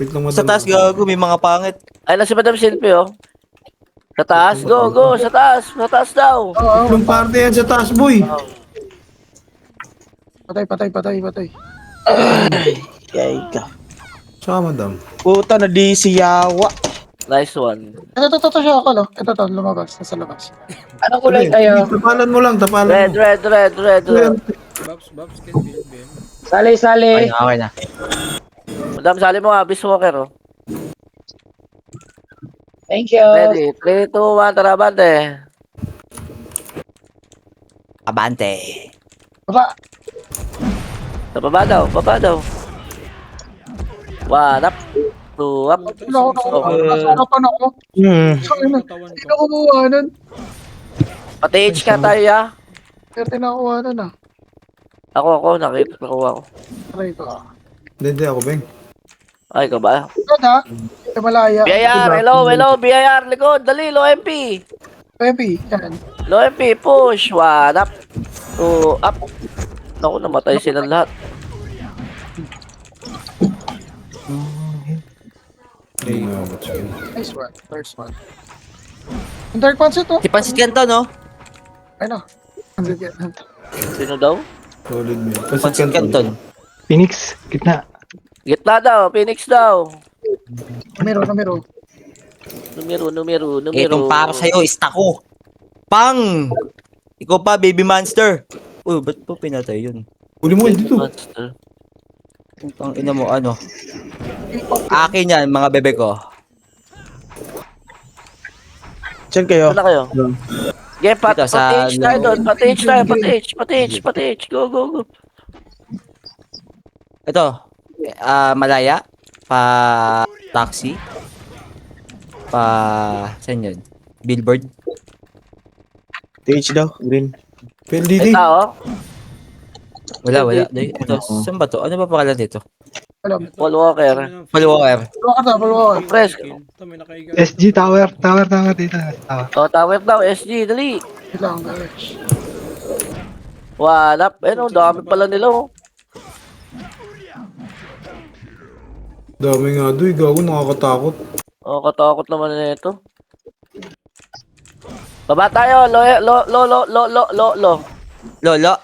[SPEAKER 4] Wait lang,
[SPEAKER 3] Sa taas, gago, may mga pangit.
[SPEAKER 1] Ay, na si Madam Silvie, oh. Sa taas, go. Sa taas daw.
[SPEAKER 4] Yung parte yan sa taas, boy.
[SPEAKER 5] Patay.
[SPEAKER 8] Yay ka.
[SPEAKER 4] Sama, madam.
[SPEAKER 8] Puta na di si Yawa.
[SPEAKER 1] Nice one.
[SPEAKER 5] Ito siya ako, no? Ito, lumabas. Nasa labas.
[SPEAKER 7] Anong kulay kayo?
[SPEAKER 4] Tapalan mo lang.
[SPEAKER 1] Red.
[SPEAKER 6] Babs, can build.
[SPEAKER 7] Sali.
[SPEAKER 3] Okay na.
[SPEAKER 1] Madam, sali mo nga, Beast Walker, oh.
[SPEAKER 7] Thank you.
[SPEAKER 1] Ready? 3, 2, 1. Tara, bante.
[SPEAKER 3] Abante.
[SPEAKER 5] Baba.
[SPEAKER 1] Sa baba daw. 1 up. 2 up.
[SPEAKER 5] Nasa harapan ako.
[SPEAKER 6] Katawan
[SPEAKER 5] Hindi
[SPEAKER 6] ko.
[SPEAKER 5] na kumuhanan.
[SPEAKER 1] Pati-H ka tayo, ya.
[SPEAKER 5] Pero tinakuhanan ah.
[SPEAKER 1] Ako, nakuha ko.
[SPEAKER 5] Aray ko.
[SPEAKER 4] Hindi ako, Beng.
[SPEAKER 1] Ay, ikaw ba?
[SPEAKER 5] Ito na. Ito malaya.
[SPEAKER 1] BIR, hello, BIR, likod, dali, low MP.
[SPEAKER 5] Baby. Yan.
[SPEAKER 1] Low MP, push, 1 up. 2 up. Naku, namatay silang lahat.
[SPEAKER 5] Nice one. First one. Yung dark pancit oh.
[SPEAKER 3] Si Pansit Canton, no?
[SPEAKER 5] Ano?
[SPEAKER 1] Sino daw?
[SPEAKER 4] Solid mo.
[SPEAKER 3] Pansit Canton.
[SPEAKER 5] Phoenix. Gitna.
[SPEAKER 1] Gitna daw, Phoenix daw.
[SPEAKER 5] Numero.
[SPEAKER 1] Numero.
[SPEAKER 3] Itong para sa'yo, is tako. Pang! Ikaw pa, baby monster. Uy, ba't po pinatay yun?
[SPEAKER 4] Uli mo, dito.
[SPEAKER 1] Monster.
[SPEAKER 3] Ang ina mo, ano? Akin yan, mga bebe ko.
[SPEAKER 8] Diyan kayo.
[SPEAKER 1] Saan na kayo? Yeah,
[SPEAKER 3] Dito, sa-
[SPEAKER 1] pati-H tayo doon. Pati-H. Go.
[SPEAKER 3] Ito, Malaya, taxi, saan yun? Billboard.
[SPEAKER 8] TH daw, green.
[SPEAKER 4] PLDD.
[SPEAKER 1] Ay, tao.
[SPEAKER 3] Wala. Ito, saan ba to? Ano ba pangalan dito?
[SPEAKER 5] Alam.
[SPEAKER 1] Paul Walker.
[SPEAKER 3] Follower.
[SPEAKER 5] Bulwaka.
[SPEAKER 1] Press.
[SPEAKER 6] Ito, may nakaiga.
[SPEAKER 5] SG Tower dito. Tower.
[SPEAKER 1] Tower daw, SG, dali.
[SPEAKER 5] Ilang guys.
[SPEAKER 1] 1 up. Eh, no, dami pala nila, oh.
[SPEAKER 4] Dami nga doy, gago, nakakatakot.
[SPEAKER 1] Oh, katakot naman na ito. Baba tayo, lo, lo, lo, lo, lo, lo, lo, lo.
[SPEAKER 3] Lolo.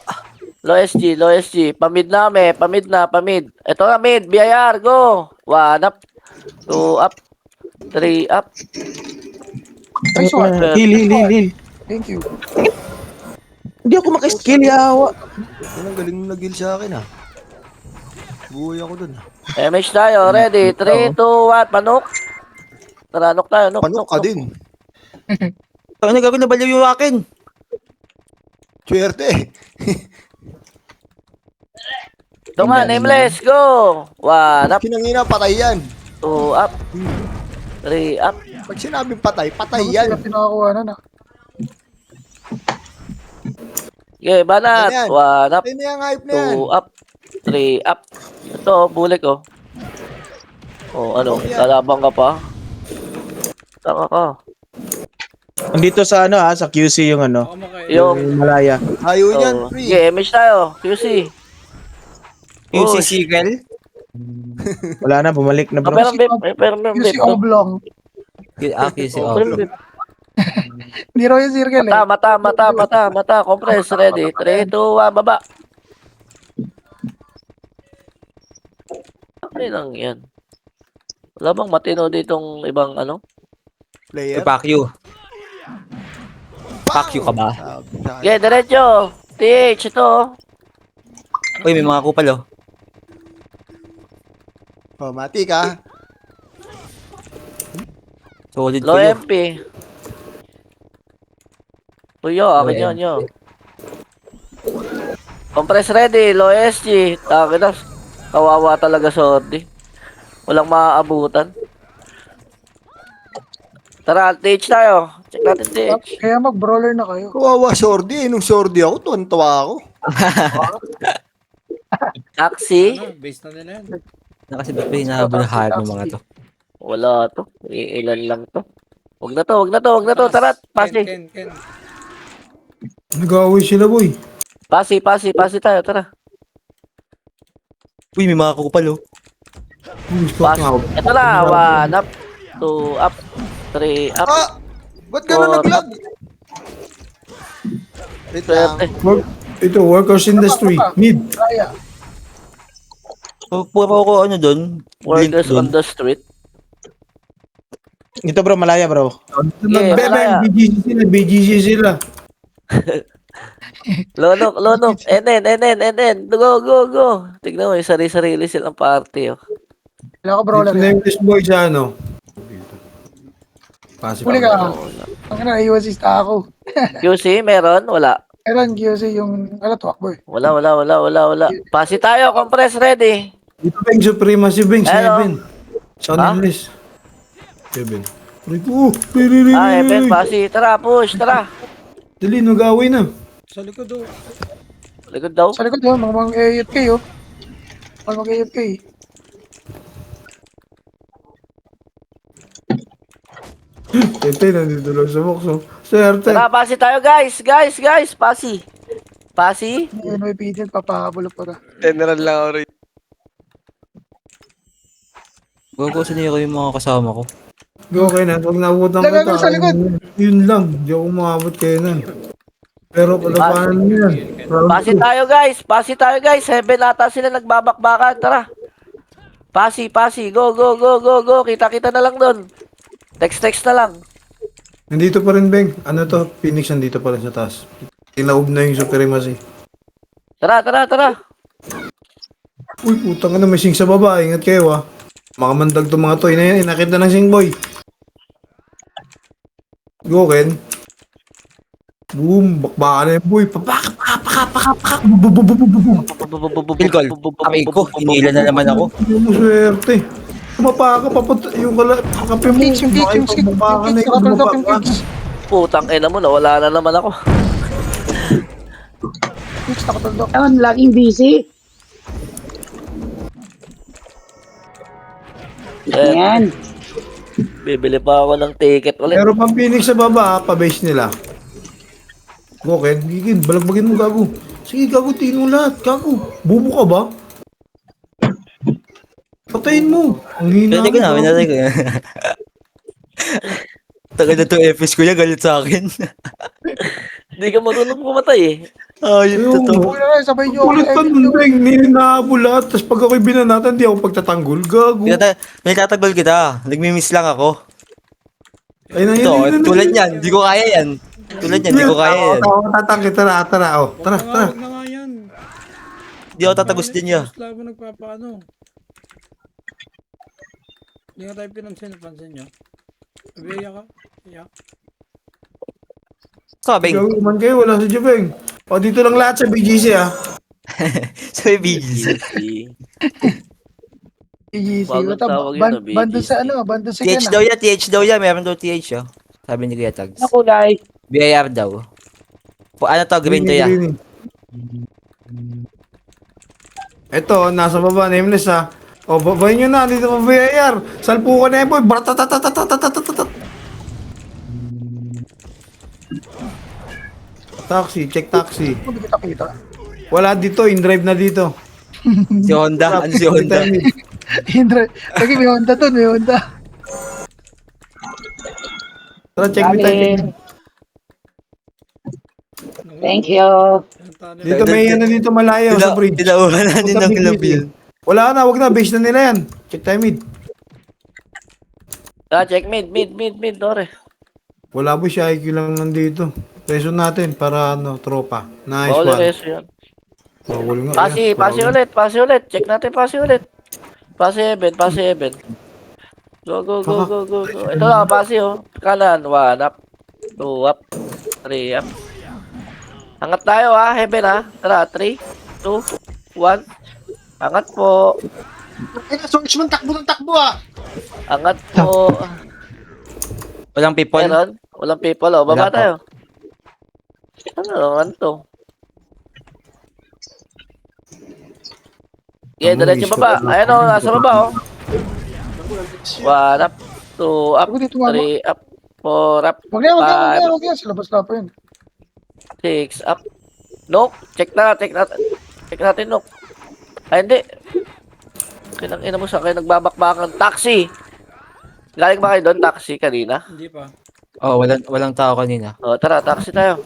[SPEAKER 1] Low SG, low SG. Pamid na kami, pamid na, pamid. Ito na mid, BIR, go! 1 up, 2 up, 3 up.
[SPEAKER 5] Nice one.
[SPEAKER 8] Heal.
[SPEAKER 5] Thank you.
[SPEAKER 8] Hindi ako makaskill, yawa.
[SPEAKER 2] Ang galing mo nag-heal sa akin, ah. Buhay ako dun.
[SPEAKER 1] MH tayo, ready? 3, 2, 1, panok. Tara, nok tayo, nok,
[SPEAKER 2] Panok ka din.
[SPEAKER 3] Ano gagawin na baliw yung akin?
[SPEAKER 2] Swerte.
[SPEAKER 1] Ito nga, nameless, go! 1 up,
[SPEAKER 2] Kinangina, patay yan.
[SPEAKER 1] 2 up, 3 up.
[SPEAKER 2] Pag sinabing patay, patay
[SPEAKER 5] Bakit
[SPEAKER 2] yan.
[SPEAKER 5] sila pinakakuha na na?
[SPEAKER 1] Okay, banat.
[SPEAKER 2] Ano yan?
[SPEAKER 1] 1 up,
[SPEAKER 2] Patay na yung hype na yan.
[SPEAKER 1] 2 up, 3 up. Ito, bulik, oh. Oh, ano, lalabang ka pa? Taka ka.
[SPEAKER 8] Andito sa ano sa QC yung ano,
[SPEAKER 6] Baka makain.
[SPEAKER 1] Yung,
[SPEAKER 8] yung Malaya.
[SPEAKER 2] Ayaw niyan,
[SPEAKER 1] oh.
[SPEAKER 2] pre.
[SPEAKER 1] Okay, MH tayo, QC.
[SPEAKER 3] Yung si
[SPEAKER 1] Push.
[SPEAKER 3] Sigel?
[SPEAKER 8] Wala na, bumalik na
[SPEAKER 1] Ah,
[SPEAKER 8] bro.
[SPEAKER 1] meron bip, meron
[SPEAKER 5] Yung
[SPEAKER 1] bip.
[SPEAKER 5] si Oblong.
[SPEAKER 3] Aki si
[SPEAKER 1] Meron bip.
[SPEAKER 5] Hindi raw yung circle eh.
[SPEAKER 1] Mata. Compress, ready. 3, 2, 1, baba. Ano lang yan? Wala bang matino ditong ibang ano?
[SPEAKER 2] Player.
[SPEAKER 3] Pakyu. Pakyu ka ba?
[SPEAKER 2] Sabi sa akin.
[SPEAKER 1] Okay, diretso. TH, ito.
[SPEAKER 3] Uy, may mga kupal oh.
[SPEAKER 2] Oh, mati ka.
[SPEAKER 3] Solid
[SPEAKER 1] Low
[SPEAKER 3] kayo.
[SPEAKER 1] MP. Uyo, akin yun, yo. Compress ready, low SG. Takin na. Kawawa talaga sa Ordi. Walang maaabutan. Tara, TH tayo. Check natin TH.
[SPEAKER 5] Kaya mag-brawler na kayo.
[SPEAKER 2] Kawawa, Sordi. Nung Sordi ako, tuwan-tuwa ako.
[SPEAKER 1] Taxi.
[SPEAKER 6] Ano, base na nila yan.
[SPEAKER 3] Na kasi ba't ba hinahabol na hype ng mga to?
[SPEAKER 1] Wala to. Ilan lang to. Wag na to. Tara, pasi.
[SPEAKER 6] Ken.
[SPEAKER 4] Nag-away sila, boy.
[SPEAKER 1] Pasi tayo, tara.
[SPEAKER 3] Uy, may mga kupal oh.
[SPEAKER 4] Uy, stop
[SPEAKER 1] Pasi.
[SPEAKER 4] nga.
[SPEAKER 1] Ito na, 1 up, 2 up, 3 up.
[SPEAKER 2] Ah! Ba't gano'n
[SPEAKER 1] Oh,
[SPEAKER 2] nag-lag? Wait lang.
[SPEAKER 1] Swerte.
[SPEAKER 4] Ito, workers industry. Mid.
[SPEAKER 5] Kaya.
[SPEAKER 3] So, puro ko ano dun?
[SPEAKER 1] Workers
[SPEAKER 3] Blink
[SPEAKER 1] on the street.
[SPEAKER 8] Ito bro, Malaya bro.
[SPEAKER 1] Yeah, Malaya.
[SPEAKER 4] BGC sila.
[SPEAKER 1] Lonok. NN. Go. Tignan mo, yung sarili silang party, oh.
[SPEAKER 5] Wala ko brawler.
[SPEAKER 4] Ito na yung this boy sa ano. Pasok.
[SPEAKER 5] Huli ka. Ang ina, i-assista ako.
[SPEAKER 1] QC, meron? Wala.
[SPEAKER 5] Kailan QC yung alatwak boy?
[SPEAKER 1] Wala. Pasi tayo, compress ready.
[SPEAKER 4] Dito Beng, Supremacy Beng,
[SPEAKER 1] Ano?
[SPEAKER 4] 7. Sound
[SPEAKER 1] Ha?
[SPEAKER 4] English. 7.
[SPEAKER 1] Epen, pasi. Tara, push, tara.
[SPEAKER 4] Dali, nag-away na.
[SPEAKER 6] Sa likod oh.
[SPEAKER 1] Likod daw.
[SPEAKER 5] Sa likod yun, mga AFK oh. Mga AFK.
[SPEAKER 4] Tete, nandito lang sa box. Oh. Swerte.
[SPEAKER 1] Tara, pasi tayo, guys. Pasi.
[SPEAKER 5] Yung NYPD, papahabulok pa na.
[SPEAKER 3] Gogo, saan yung mga kasama ko?
[SPEAKER 4] Okay na, pag nabutan
[SPEAKER 5] Lagay
[SPEAKER 4] kita.
[SPEAKER 5] mo sa likod.
[SPEAKER 4] Yun lang, di ako makabot kayo nun. Pero palapanan mo yan. Round
[SPEAKER 1] Pasi tayo, guys. 7 ata sila nagbabakbakan. Tara. Pasi. Go. Kita na lang doon. Text na lang.
[SPEAKER 4] Nandito pa rin, Beng. Ano to? Phoenix nandito pa rin sa taas. Tinaob na yung Supremacy.
[SPEAKER 1] Tara.
[SPEAKER 4] Uy, putang ka na, may sing sa baba. Ingat kayo, ah. Makamandag to mga toy na yan. Inakit na ng sing boy. Go, Ken. Boom, bakbaka na yung boy. Papak.
[SPEAKER 3] Pilkol, kamay ko, hinila na naman ako.
[SPEAKER 4] Hindi mo swerte. Tumapa ka, yung kape mo.
[SPEAKER 5] Kicks, yung kicks.
[SPEAKER 4] Baka na yung
[SPEAKER 5] Nakatulog yung
[SPEAKER 4] bumaba.
[SPEAKER 5] kicks.
[SPEAKER 1] Putang ina mo, nawala na naman ako.
[SPEAKER 5] Kicks, nakatulog.
[SPEAKER 7] Naman, laging busy. Yan.
[SPEAKER 1] Bibili pa ako ng ticket ulit.
[SPEAKER 4] Pero pang Phoenix sa baba, pa-base nila. Go, Ken. Gigin, balagbagin mo, gago. Sige, gago, tingin mo lahat. Gago, bubo ka ba? Patayin mo. Ang hina.
[SPEAKER 3] Pinatay ko na, pinatay ko na. Tagal na to FS ko yan, galit sa akin.
[SPEAKER 1] Hindi ka marunong pumatay eh.
[SPEAKER 3] Ayun,
[SPEAKER 4] Ayun,
[SPEAKER 3] totoo.
[SPEAKER 5] Kuya na, sabay niyo ako.
[SPEAKER 4] Kulit pa nun, Beng. Ninahabol lahat. Tapos pag ako'y binanatan, di ako pagtatanggol. Gago.
[SPEAKER 3] May tatagol kita. Nagmimiss lang ako.
[SPEAKER 4] Ay, na
[SPEAKER 3] Ito, tulad yan. Di ko kaya yan. Tulad yan, di ko kaya yan.
[SPEAKER 4] Tatangki, tara, tara. Oh, tara,
[SPEAKER 6] Wag na nga,
[SPEAKER 4] tara.
[SPEAKER 6] wag na nga yan.
[SPEAKER 3] Di ako tatagos din niya.
[SPEAKER 6] Mas labo nagpapaano. Hindi nga tayo pansin nyo. Abiya ka. Iyak.
[SPEAKER 3] Sabi,
[SPEAKER 4] Gago man kayo, wala sa Jubeng. O, dito lang lahat sa BGC, ah.
[SPEAKER 3] sabi bigis.
[SPEAKER 5] EGC.
[SPEAKER 1] Bagong
[SPEAKER 5] Basta
[SPEAKER 1] tawag yun, ah,
[SPEAKER 5] bando sa
[SPEAKER 1] BGC.
[SPEAKER 5] ano, bando sa
[SPEAKER 3] TH daw yan, TH daw yan. Meron daw TH, oh. Sabi ni Kuya Tags.
[SPEAKER 7] Nakulay.
[SPEAKER 3] BIR daw. Ano to, green to ya.
[SPEAKER 4] Ito, nasa baba, nameless, ah. O, babayin nyo na, dito pa VAR. Salpukan na yan, boy. Bratatatatatatatatatat. Taxi, check taxi.
[SPEAKER 5] Hindi kita kita.
[SPEAKER 4] Wala dito, in-drive na dito.
[SPEAKER 3] Si Honda, ano si Honda?
[SPEAKER 5] Hindra. Lagi may Honda to, may Honda.
[SPEAKER 4] Tara, check me time.
[SPEAKER 7] Thank you.
[SPEAKER 4] Dito may ano dito malayo sa bridge.
[SPEAKER 3] Pinauhan natin ng club yun.
[SPEAKER 4] Wala na, wag na, base na nila yan. Check time mid.
[SPEAKER 1] Check mid, Tore.
[SPEAKER 4] Wala po siya, IQ lang nandito. Reso natin para ano, tropa. Nice
[SPEAKER 1] Bawal
[SPEAKER 4] one.
[SPEAKER 1] reso yan.
[SPEAKER 4] Bawal nga.
[SPEAKER 1] Pasi ulit. Check natin, pasi ulit. Pasi Eben. Go. Ito na, pasi oh. Kanan, 1 up, 2 up, 3 up. Angat tayo ha, Heaven ha. Tara, 3, 2, 1. Angat po.
[SPEAKER 2] Swordsman, takbo ng takbo ah.
[SPEAKER 1] Angat po.
[SPEAKER 3] Walang people.
[SPEAKER 1] Meron? Walang people oh. Baba
[SPEAKER 3] Wala po.
[SPEAKER 1] tayo. Ano naman to? Yeah, diretso baba. Ayan o, nasa baba oh. 1 up, 2 up,
[SPEAKER 5] Ako dito, mama.
[SPEAKER 1] 3 up, 4 up,
[SPEAKER 5] Wag na. Sa labas na po yun.
[SPEAKER 1] 6 up. Nook, check natin Nook. Ay hindi. Kinang ina mo sa kayo nagbabakbakan. Taxi! Galing ba kayo doon, taxi kanina?
[SPEAKER 6] Hindi pa.
[SPEAKER 3] Oh, walang tao kanina.
[SPEAKER 1] O, tara, taxi tayo.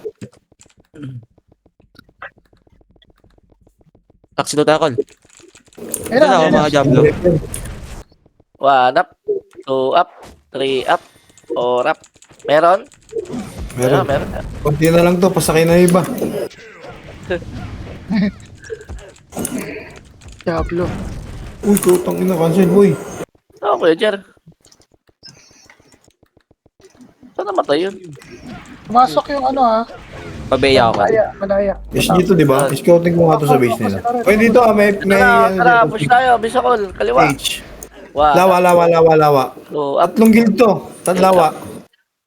[SPEAKER 3] Taxi to takol.
[SPEAKER 5] Ayun
[SPEAKER 3] Ito na ako
[SPEAKER 5] na.
[SPEAKER 3] mga Diablo.
[SPEAKER 1] 1 up, 2 up, 3 up, 4 up. Meron?
[SPEAKER 4] Meron.
[SPEAKER 1] Meron.
[SPEAKER 4] Kunti na lang to, pasakay na iba.
[SPEAKER 5] Diablo.
[SPEAKER 4] Uy, kutang ina, cancel, boy.
[SPEAKER 1] Oo, Kuya Jer. Saan namatay yun?
[SPEAKER 5] Pumasok yung ano ha.
[SPEAKER 3] Pabeya ako.
[SPEAKER 5] Malaya.
[SPEAKER 4] Yes, dito, di ba? Scouting ko nga to sa base nila. Uy, dito, may
[SPEAKER 1] Tara, push tayo. Bisakol, kaliwa.
[SPEAKER 4] H.
[SPEAKER 1] 1
[SPEAKER 4] Lawa.
[SPEAKER 1] 2 up.
[SPEAKER 4] Tatlong guild to. Tatlawa.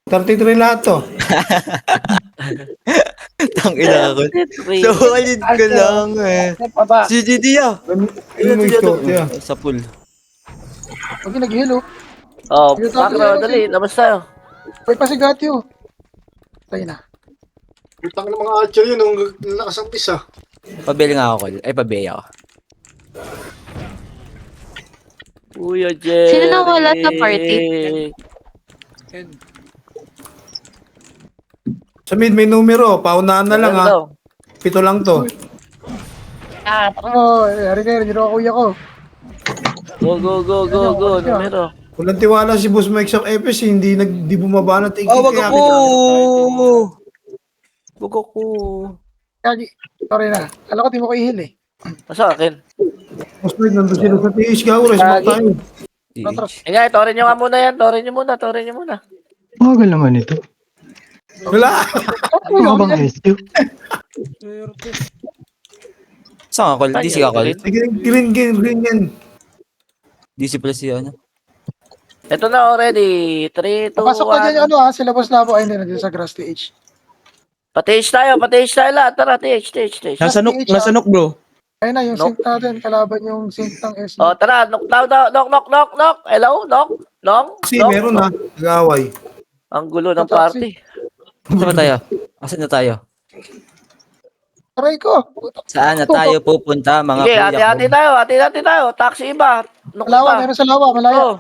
[SPEAKER 4] 33 lahat to.
[SPEAKER 3] Tang ina ako. So, walid ko lang eh.
[SPEAKER 7] Paba.
[SPEAKER 3] Si GD ah.
[SPEAKER 4] Ayun mo scout, yeah.
[SPEAKER 3] Sa pool.
[SPEAKER 5] Huwag yung nag-heal oh.
[SPEAKER 1] Oh, Macro, dali. Labas tayo.
[SPEAKER 5] Wait pa si Gatio. Tayo na.
[SPEAKER 2] Utang ng mga archer yun, nung lakas ang pisa.
[SPEAKER 3] Pabili nga ako. Ay, pabeya ako.
[SPEAKER 1] Kuya Jer.
[SPEAKER 9] Sino nawala sa party?
[SPEAKER 6] Ed.
[SPEAKER 4] Sa mid, may numero. Paunahan na lang, ha. 7 lang to.
[SPEAKER 5] Oh, yari kayo. Hindi ako kuya ko.
[SPEAKER 1] Go. Numero.
[SPEAKER 4] Walang tiwala si Boss Mike sa FS, hindi bumaba na tingin.
[SPEAKER 3] Wag ako! Wag ako.
[SPEAKER 5] Kagi. Sorry na. Alam ko di mo ko i-heal eh.
[SPEAKER 1] Masa akin?
[SPEAKER 4] Boss Mike, nandun sila sa TH. Gago, respawn tayo.
[SPEAKER 1] Nga, torin nyo nga muna yan. Torin nyo muna.
[SPEAKER 8] Magal naman ito.
[SPEAKER 4] Wala.
[SPEAKER 8] Ano bang SQ?
[SPEAKER 6] Swerte.
[SPEAKER 3] Saan ako? DC ako.
[SPEAKER 4] Green yan.
[SPEAKER 3] DC plus yun.
[SPEAKER 1] Ito na already. 3, 2, 1.
[SPEAKER 5] Pasok na dyan yung ano ha. Sila boss na po. Ay, hindi na sa grass TH.
[SPEAKER 1] Pa-TH tayo lahat. Tara, TH.
[SPEAKER 8] Nasa nok bro.
[SPEAKER 5] Ayun na, yung sync natin. Kalaban yung sync ng S.
[SPEAKER 1] Oh, tara. Knock. Hello, knock.
[SPEAKER 4] Kasi meron na. Nag-away.
[SPEAKER 1] Ang gulo ng party.
[SPEAKER 3] Saan ba tayo? Asan na tayo?
[SPEAKER 5] Aray ko.
[SPEAKER 3] Saan na tayo pupunta, mga
[SPEAKER 1] Sige,
[SPEAKER 3] kuya
[SPEAKER 1] hati-hati
[SPEAKER 3] ko?
[SPEAKER 1] tayo, hati-hati tayo. Taxi iba. Nuk
[SPEAKER 5] Malawa,
[SPEAKER 1] iba.
[SPEAKER 5] meron sa lawa, malaya.
[SPEAKER 1] Oh,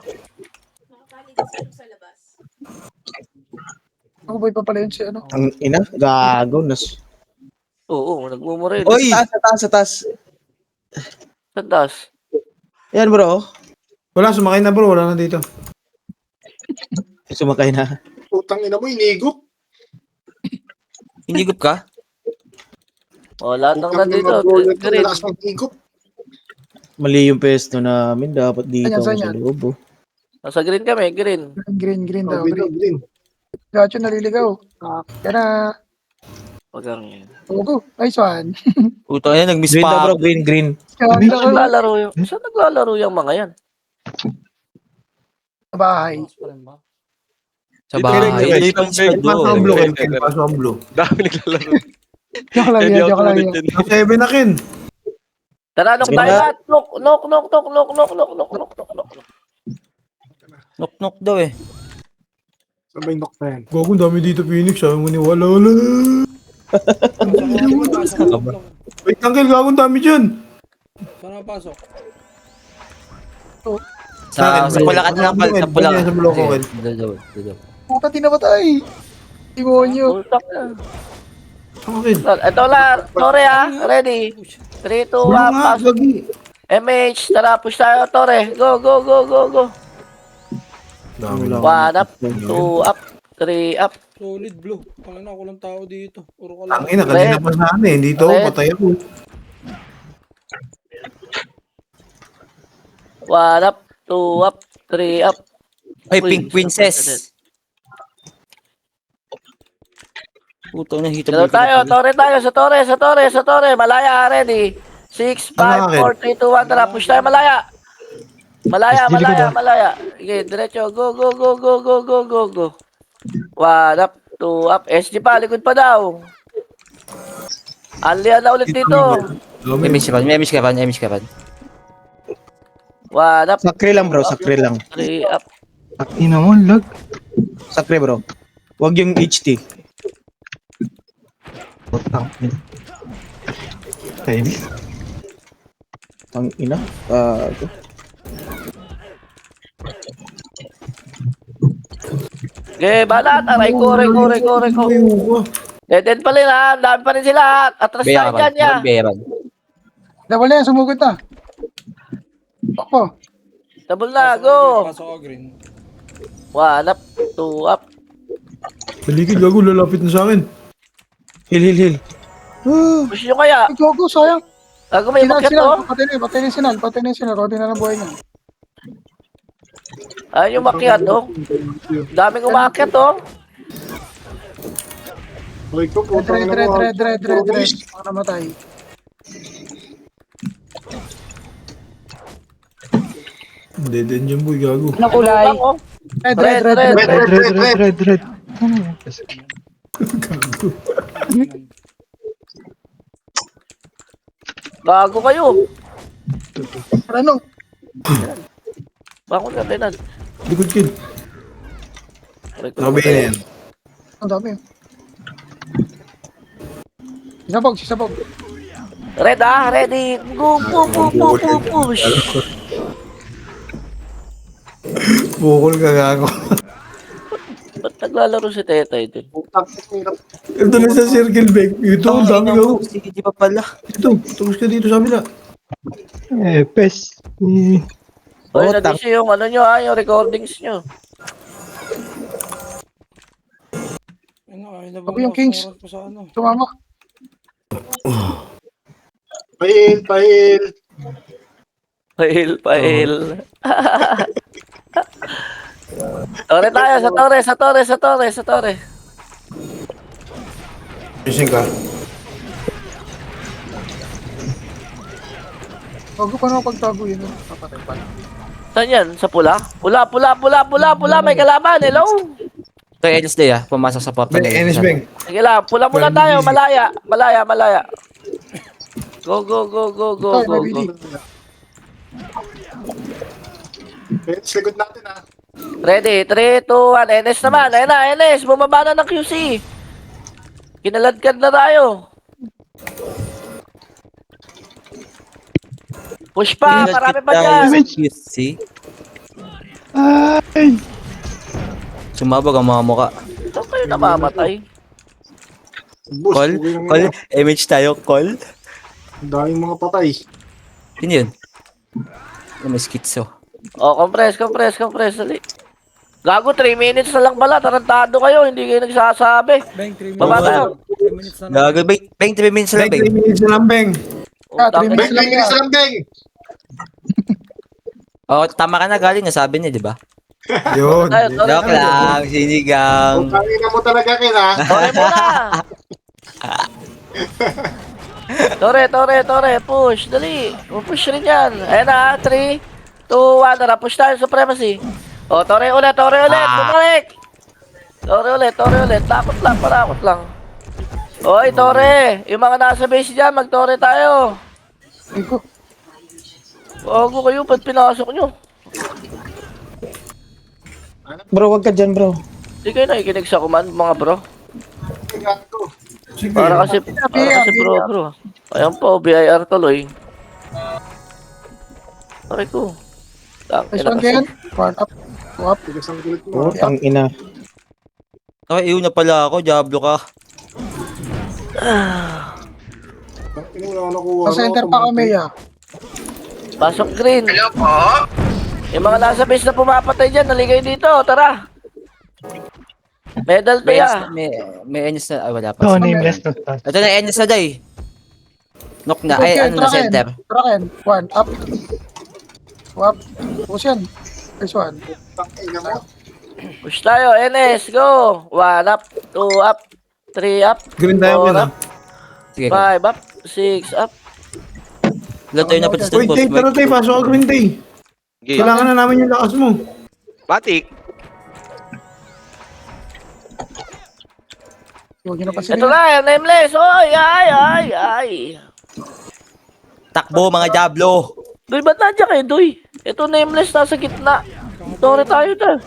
[SPEAKER 5] Ako ba pa pala yun si ano?
[SPEAKER 8] Ang ina, gago. Nas...
[SPEAKER 1] oo, nagmumura yun.
[SPEAKER 3] Oy!
[SPEAKER 8] Sa taas.
[SPEAKER 1] Sandas.
[SPEAKER 8] Yan bro.
[SPEAKER 4] Wala, sumakay na bro. Wala na dito.
[SPEAKER 8] Sumakay na.
[SPEAKER 2] Putang ina mo, inigop.
[SPEAKER 3] Hinigop ka?
[SPEAKER 1] Oh, lahat ng
[SPEAKER 2] Putang ina
[SPEAKER 1] nandito.
[SPEAKER 2] mo, bro. Ito,
[SPEAKER 1] Green.
[SPEAKER 2] malakas mag-igop.
[SPEAKER 8] Mali yung pesto namin. Dapat dito
[SPEAKER 5] Ayan,
[SPEAKER 8] ako
[SPEAKER 5] saan
[SPEAKER 8] sa
[SPEAKER 5] yan?
[SPEAKER 8] loob. Oh.
[SPEAKER 1] Nasa green kami, green.
[SPEAKER 5] Green daw,
[SPEAKER 2] Green,
[SPEAKER 5] green.
[SPEAKER 2] green.
[SPEAKER 5] Gacho naliligaw. Yan na.
[SPEAKER 1] Wag lang yan.
[SPEAKER 5] Go. Nice one.
[SPEAKER 3] Puto, ayan, nag-miss
[SPEAKER 8] Green daw
[SPEAKER 3] pa
[SPEAKER 8] bro,
[SPEAKER 3] ako.
[SPEAKER 8] green.
[SPEAKER 5] Ganda
[SPEAKER 1] Saan
[SPEAKER 5] ko.
[SPEAKER 1] naglalaro yung, saan naglalaro yung mga yan?
[SPEAKER 5] Sa bahay.
[SPEAKER 3] Sa
[SPEAKER 4] Dito,
[SPEAKER 3] bahay.
[SPEAKER 4] Ken,
[SPEAKER 3] Ito yung spread
[SPEAKER 4] Paso ang
[SPEAKER 3] doon.
[SPEAKER 4] blue, Ken. Paso ang blue.
[SPEAKER 9] Dami naglalaro.
[SPEAKER 5] Joke lang yan, joke lang yan.
[SPEAKER 4] Ang 7 na, Ken.
[SPEAKER 1] Tara, nok
[SPEAKER 8] Sige
[SPEAKER 1] tayo
[SPEAKER 8] na.
[SPEAKER 1] lahat. Nok.
[SPEAKER 3] Knock daw eh.
[SPEAKER 2] Sabay knock na yan.
[SPEAKER 4] Gago, ang dami dito, Phoenix. Sabi mo ni wala. Wait, Uncle, gago, ang dami dyan.
[SPEAKER 6] Saan pasok?
[SPEAKER 3] Sa pula ka na, sa pula ka.
[SPEAKER 4] Sa blue ko, Ken.
[SPEAKER 5] Puta, tinamatay. Demonyo.
[SPEAKER 1] Putak na.
[SPEAKER 4] Akin.
[SPEAKER 1] Ito lang, Tore ha. Ready? 3, 2, 1,
[SPEAKER 4] Wala nga,
[SPEAKER 1] pasok.
[SPEAKER 4] gagi.
[SPEAKER 1] MH, tara, push tayo, Tore. Go.
[SPEAKER 4] Dami
[SPEAKER 1] 1
[SPEAKER 4] lang.
[SPEAKER 1] up, 2 up, 3 up.
[SPEAKER 6] Solid blue. Pangina, walang tao dito. Puro ka lang.
[SPEAKER 4] Tangina, kanina pa sana eh. Dito,
[SPEAKER 1] Red.
[SPEAKER 4] patay ako.
[SPEAKER 1] 1 up, 2 up, 3 up.
[SPEAKER 3] Ay,
[SPEAKER 1] Uy,
[SPEAKER 3] Pink Princess. Puto, nahita
[SPEAKER 1] Dalaw tayo, Tore tayo, sa Tore. Malaya, ready? 6, 5,
[SPEAKER 4] Ano,
[SPEAKER 1] 4, 3, 2, 1, tara, push tayo, Malaya. Malaya. Sige, diretso, go. 1 up, 2 up, SG pa, likod pa daw. Anlian na ulit dito.
[SPEAKER 3] May miss ka pa.
[SPEAKER 1] 1 up,
[SPEAKER 8] Sakre lang bro, sakre lang.
[SPEAKER 1] 3 up.
[SPEAKER 8] Ina mo, lag. Sakre bro. Wag yung HT. Ang ina.
[SPEAKER 1] Okay, balat, aray ko. Dead pa rin ha, dami pa rin sila. Atras tayo dyan ya.
[SPEAKER 3] Bayaran.
[SPEAKER 5] Double na yan, sumugod na. Ako.
[SPEAKER 1] Double na, go.
[SPEAKER 6] Pasok ka green.
[SPEAKER 1] 1 up, 2 up.
[SPEAKER 4] Balikid, gago, lalapit na sa akin.
[SPEAKER 8] Heal.
[SPEAKER 1] Push nyo kaya.
[SPEAKER 5] Ay, go, sayang.
[SPEAKER 1] Gago may
[SPEAKER 5] Sinal,
[SPEAKER 1] umakyat to.
[SPEAKER 5] patay na yung sinal. Konti na lang buhay niya.
[SPEAKER 1] Ayun yung umakyat to. Daming umakyat to.
[SPEAKER 2] Hoy ko, putang ina mo.
[SPEAKER 5] Red. Mga namatay.
[SPEAKER 4] Dead end dyan, boy, gago.
[SPEAKER 7] Ano kulay?
[SPEAKER 1] Bang, oh.
[SPEAKER 5] Red.
[SPEAKER 2] Red.
[SPEAKER 1] Gago kayo.
[SPEAKER 5] Ano?
[SPEAKER 1] Bakit ka tinan?
[SPEAKER 4] Likod, Ken. Sabi na yan.
[SPEAKER 5] Ang dami. Sisabog.
[SPEAKER 1] Red ah, ready. Go, push.
[SPEAKER 4] Bukol ka, gago.
[SPEAKER 1] Ba't naglalaro si Tetay dun?
[SPEAKER 2] Putang ina.
[SPEAKER 4] Ito na sa circle back. Ito, ang dami gago.
[SPEAKER 3] Sige, di pa pala.
[SPEAKER 4] Ito, tungos ka dito sa kabila.
[SPEAKER 8] Pes.
[SPEAKER 1] Oy, nag-issue yung ano nyo ha, yung recordings nyo.
[SPEAKER 6] Ay na
[SPEAKER 5] Ako yung Kings.
[SPEAKER 6] Ko sa ano.
[SPEAKER 5] Tumama.
[SPEAKER 2] Pahil.
[SPEAKER 1] Pahil. Tore tayo, sa Tore.
[SPEAKER 4] Ising ka.
[SPEAKER 5] Bago pa naman pagtago yun. Papatay pa lang.
[SPEAKER 1] Saan yan? Sa pula? Pula, may kalaban, hello?
[SPEAKER 3] Ito yung Enes Day pumasok sa pop.
[SPEAKER 4] Enes Bang.
[SPEAKER 1] Sige lang, pula muna tayo, malaya. Go.
[SPEAKER 5] Ay, may BD.
[SPEAKER 2] Likod natin ah.
[SPEAKER 1] Ready, 3, 2, 1, NS naman. Ayun na, NS, bumaba na ng QC. Kinaladkad na tayo. Push pa, marami pa dyan.
[SPEAKER 3] See?
[SPEAKER 8] Ay!
[SPEAKER 3] Sumabog ang mga mukha.
[SPEAKER 1] Ito kayo namamatay.
[SPEAKER 4] Boss,
[SPEAKER 3] Call?
[SPEAKER 4] okay lang
[SPEAKER 3] Call?
[SPEAKER 4] yan.
[SPEAKER 3] Image tayo, call?
[SPEAKER 4] Ang daming mga patay.
[SPEAKER 3] Sino yun? Ano, may schizo.
[SPEAKER 1] Oh, compress. Dali. Gago, 3 minutes na lang pala. Tarantado kayo, hindi kayo nagsasabi.
[SPEAKER 6] Bang, 3 minutes.
[SPEAKER 1] Baba tayo.
[SPEAKER 6] 3 minutes na lang.
[SPEAKER 3] Gago, Beng, 3 minutes na lang,
[SPEAKER 4] 3
[SPEAKER 3] Beng.
[SPEAKER 4] minutes na lang, Beng.
[SPEAKER 5] Ah, 3
[SPEAKER 1] Utang-
[SPEAKER 5] minutes lang yan.
[SPEAKER 2] Beng!
[SPEAKER 3] Oo, tama ka na galing, nasabi niya, di ba?
[SPEAKER 4] Yun.
[SPEAKER 1] Tayo, tore,
[SPEAKER 3] Joke lang, sinigang.
[SPEAKER 2] Putangina mo talaga kina.
[SPEAKER 1] Tore muna. Tore, push, dali. Push rin yan. Ayan na, 3, 2, 1, tara, push tayo, supremacy. O, Tore ulit, bumalik. Tore ulit, takot lang. Oy, Tore, yung mga nasa base dyan, mag-Tore tayo.
[SPEAKER 5] Iko.
[SPEAKER 1] Bago kayo, ba't pinasok nyo?
[SPEAKER 8] Bro, wag ka dyan, bro.
[SPEAKER 1] Hindi kayo nakikinig sa command, mga bro.
[SPEAKER 4] Sige.
[SPEAKER 1] Para kasi bro. Ayan po, BIR tuloy. Pare ko.
[SPEAKER 5] Nice one, Ken. One up. Two up.
[SPEAKER 2] Tigas ang gulit mo.
[SPEAKER 8] Putang ina.
[SPEAKER 3] Ay, iyon na pala ako, Diablo ka.
[SPEAKER 2] Wala nakuha.
[SPEAKER 5] Sa center pa kami, ah.
[SPEAKER 1] Pasok green. Hello po. Yung mga nasa base na pumapatay dyan, naligay dito, tara. Medal to ya.
[SPEAKER 3] May Enes na, ay wala pa.
[SPEAKER 8] Oh, nameless to.
[SPEAKER 3] Ito na, Enes na day. Knock na, ay ano na center.
[SPEAKER 5] Traken. One up. Two up. Push yan. Nice one.
[SPEAKER 2] Tangina mo.
[SPEAKER 1] Push tayo, NS, go. 1 up, 2 up, 3 up,
[SPEAKER 4] Green tayo,
[SPEAKER 1] 4
[SPEAKER 4] Green,
[SPEAKER 1] up,
[SPEAKER 3] Sige,
[SPEAKER 1] 5 up, 6 up.
[SPEAKER 3] ilan tayo na pati sa
[SPEAKER 4] Uy,
[SPEAKER 3] boss.
[SPEAKER 4] Tay, tara Tay, pasok ka Green Tay. Kailangan na namin yung lakas mo.
[SPEAKER 9] Batik.
[SPEAKER 5] Huwag nyo na pa
[SPEAKER 1] Ito na, nameless. Oy, ay.
[SPEAKER 3] Takbo mga Diablo.
[SPEAKER 1] Doy, ba't nandiyan kayo, Doy? Ito nameless, nasa gitna. Tore tayo dyan.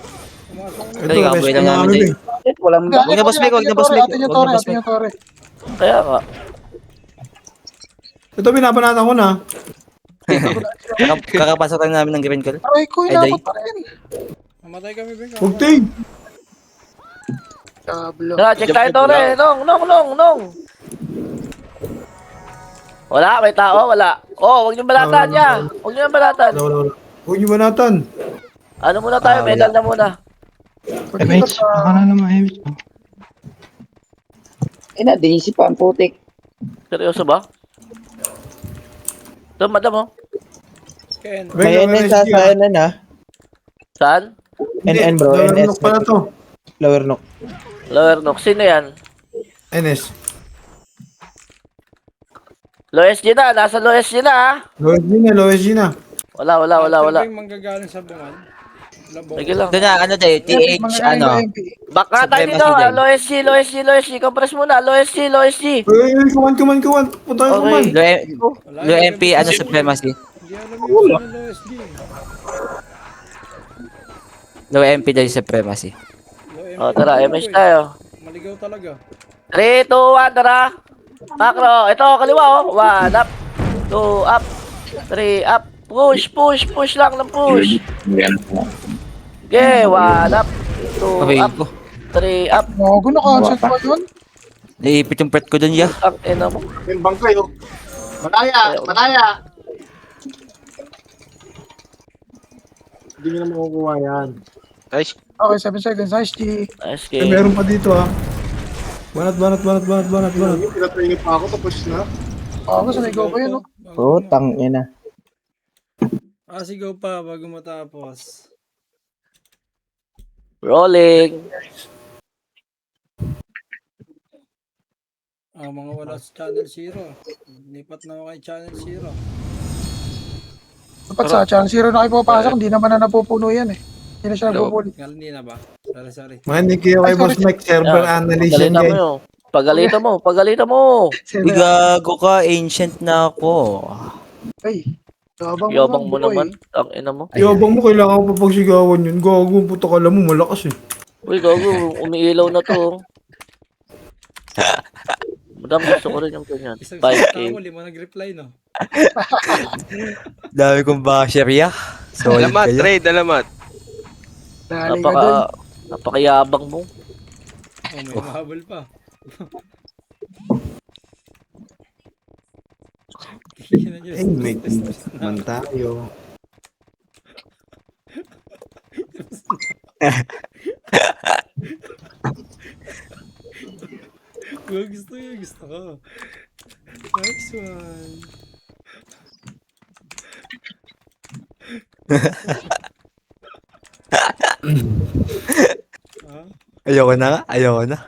[SPEAKER 4] Ito,
[SPEAKER 3] Ay,
[SPEAKER 4] rescue
[SPEAKER 3] lang
[SPEAKER 4] na
[SPEAKER 3] namin,
[SPEAKER 4] kami,
[SPEAKER 3] Tay.
[SPEAKER 4] Tay.
[SPEAKER 3] Huwag na boss Meg, huwag na boss Meg.
[SPEAKER 5] Atin yung
[SPEAKER 3] Huwag
[SPEAKER 5] tore,
[SPEAKER 3] na boss
[SPEAKER 5] atin
[SPEAKER 3] Meg.
[SPEAKER 5] yung tore.
[SPEAKER 1] Kaya nga.
[SPEAKER 4] Ito, binabanatan ko na.
[SPEAKER 3] Kakapasok lang namin ng green call.
[SPEAKER 5] Aray ko,
[SPEAKER 3] Ay,
[SPEAKER 5] inabot
[SPEAKER 3] Day.
[SPEAKER 5] pa rin.
[SPEAKER 6] Mamatay kami, Bang.
[SPEAKER 4] Huwag Tay.
[SPEAKER 5] Diablo.
[SPEAKER 1] Tara, check tayo, Tore. Nong. Wala, may tao, wala. Oh, huwag niyo balatan niya. Huwag niyo balatan.
[SPEAKER 4] Wala. Huwag niyo banatan.
[SPEAKER 1] Ano muna tayo, medal na muna.
[SPEAKER 8] MH, ako na naman, MH.
[SPEAKER 7] Ina, DC pa ang putik.
[SPEAKER 1] Seryoso ba? Ito, madam, oh.
[SPEAKER 6] Ken.
[SPEAKER 4] Beng,
[SPEAKER 8] May NN sa NN, ha?
[SPEAKER 1] Saan?
[SPEAKER 8] NN, bro.
[SPEAKER 4] Lower
[SPEAKER 8] NS.
[SPEAKER 4] knock pala to.
[SPEAKER 8] Lower knock.
[SPEAKER 1] Lower Nook. Sino yan?
[SPEAKER 4] NS.
[SPEAKER 1] Low SG na. Nasa low SG na, ha?
[SPEAKER 4] Low SG na.
[SPEAKER 1] Wala.
[SPEAKER 6] Bang manggagaling sa bungan. Labo.
[SPEAKER 1] Sige lang.
[SPEAKER 3] Ito na, ano tayo, TH, ano.
[SPEAKER 1] Back nga tayo dito.
[SPEAKER 3] Supremacy day.
[SPEAKER 1] Low SG. Compress muna. Low SG.
[SPEAKER 4] Uy, kuman. Punta kayo kuman.
[SPEAKER 1] Okay.
[SPEAKER 3] Low MP, ano, supremacy.
[SPEAKER 6] Hindi alam yung sino LOSD.
[SPEAKER 3] Low MP dahil supremacy.
[SPEAKER 1] O, tara. MS tayo.
[SPEAKER 6] Maligaw talaga.
[SPEAKER 1] 3, 2, 1, tara. Macro. Ito, kaliwa, oh. 1 up. 2 up. 3 up. Push lang ng push. Okay, 1 up. 2
[SPEAKER 3] Okay
[SPEAKER 1] up.
[SPEAKER 3] ko.
[SPEAKER 1] 3 up.
[SPEAKER 5] Gago na cancel pa yun.
[SPEAKER 3] Naipit yung pet ko dun, ya.
[SPEAKER 1] Ang ina mo.
[SPEAKER 2] Yung bang kayo. Malaya. Hindi nyo na makukuha yan.
[SPEAKER 9] Guys,
[SPEAKER 5] Okay, 7 seconds. Nice, G.
[SPEAKER 1] Nice
[SPEAKER 4] Eh,
[SPEAKER 1] game.
[SPEAKER 4] meron pa dito ha. Banat.
[SPEAKER 2] Yung pinatraining pa ako tapos na.
[SPEAKER 5] Ako, sa may go pa yun, no?
[SPEAKER 8] Putang ina.
[SPEAKER 6] Sigaw pa bago matapos.
[SPEAKER 1] Rolling.
[SPEAKER 6] Mga wala sa channel 0. Lipat na ako kay channel 0.
[SPEAKER 5] Dapat sa channel 0 na kayo papasok, hindi naman na napupuno yan, eh. Hindi na siya nagpupuli.
[SPEAKER 6] Hindi na ba? Sorry.
[SPEAKER 4] Makinig kayo kay Boss Mike, server analyst yan
[SPEAKER 1] Pagalitan
[SPEAKER 4] guys.
[SPEAKER 1] mo. Pagalitan mo.
[SPEAKER 3] Gago ka, ancient na ako.
[SPEAKER 5] Ay,
[SPEAKER 1] Yabang mo
[SPEAKER 5] boy.
[SPEAKER 1] naman. Ang ina mo.
[SPEAKER 4] Yabang mo, kailangan pa pagsigawan yun. Gago, puto ka lang mo, malakas eh.
[SPEAKER 1] Uy, gago. Umiilaw na to. Madam, gusto ko rin yung ganyan.
[SPEAKER 6] Isang
[SPEAKER 1] 5K.
[SPEAKER 6] tao, 5 nag-reply, no?
[SPEAKER 3] Dami kong basher ya. Solid
[SPEAKER 9] Alamat,
[SPEAKER 3] kayo.
[SPEAKER 9] trade, alamat.
[SPEAKER 5] Dali ka dun.
[SPEAKER 1] Napakayabang mo.
[SPEAKER 6] Oh, may mahabol pa.
[SPEAKER 4] Eh, may naman tayo.
[SPEAKER 6] Gusto yun, gusto ko. Nice one. Ah,
[SPEAKER 3] Ayoko na nga. Ayoko na.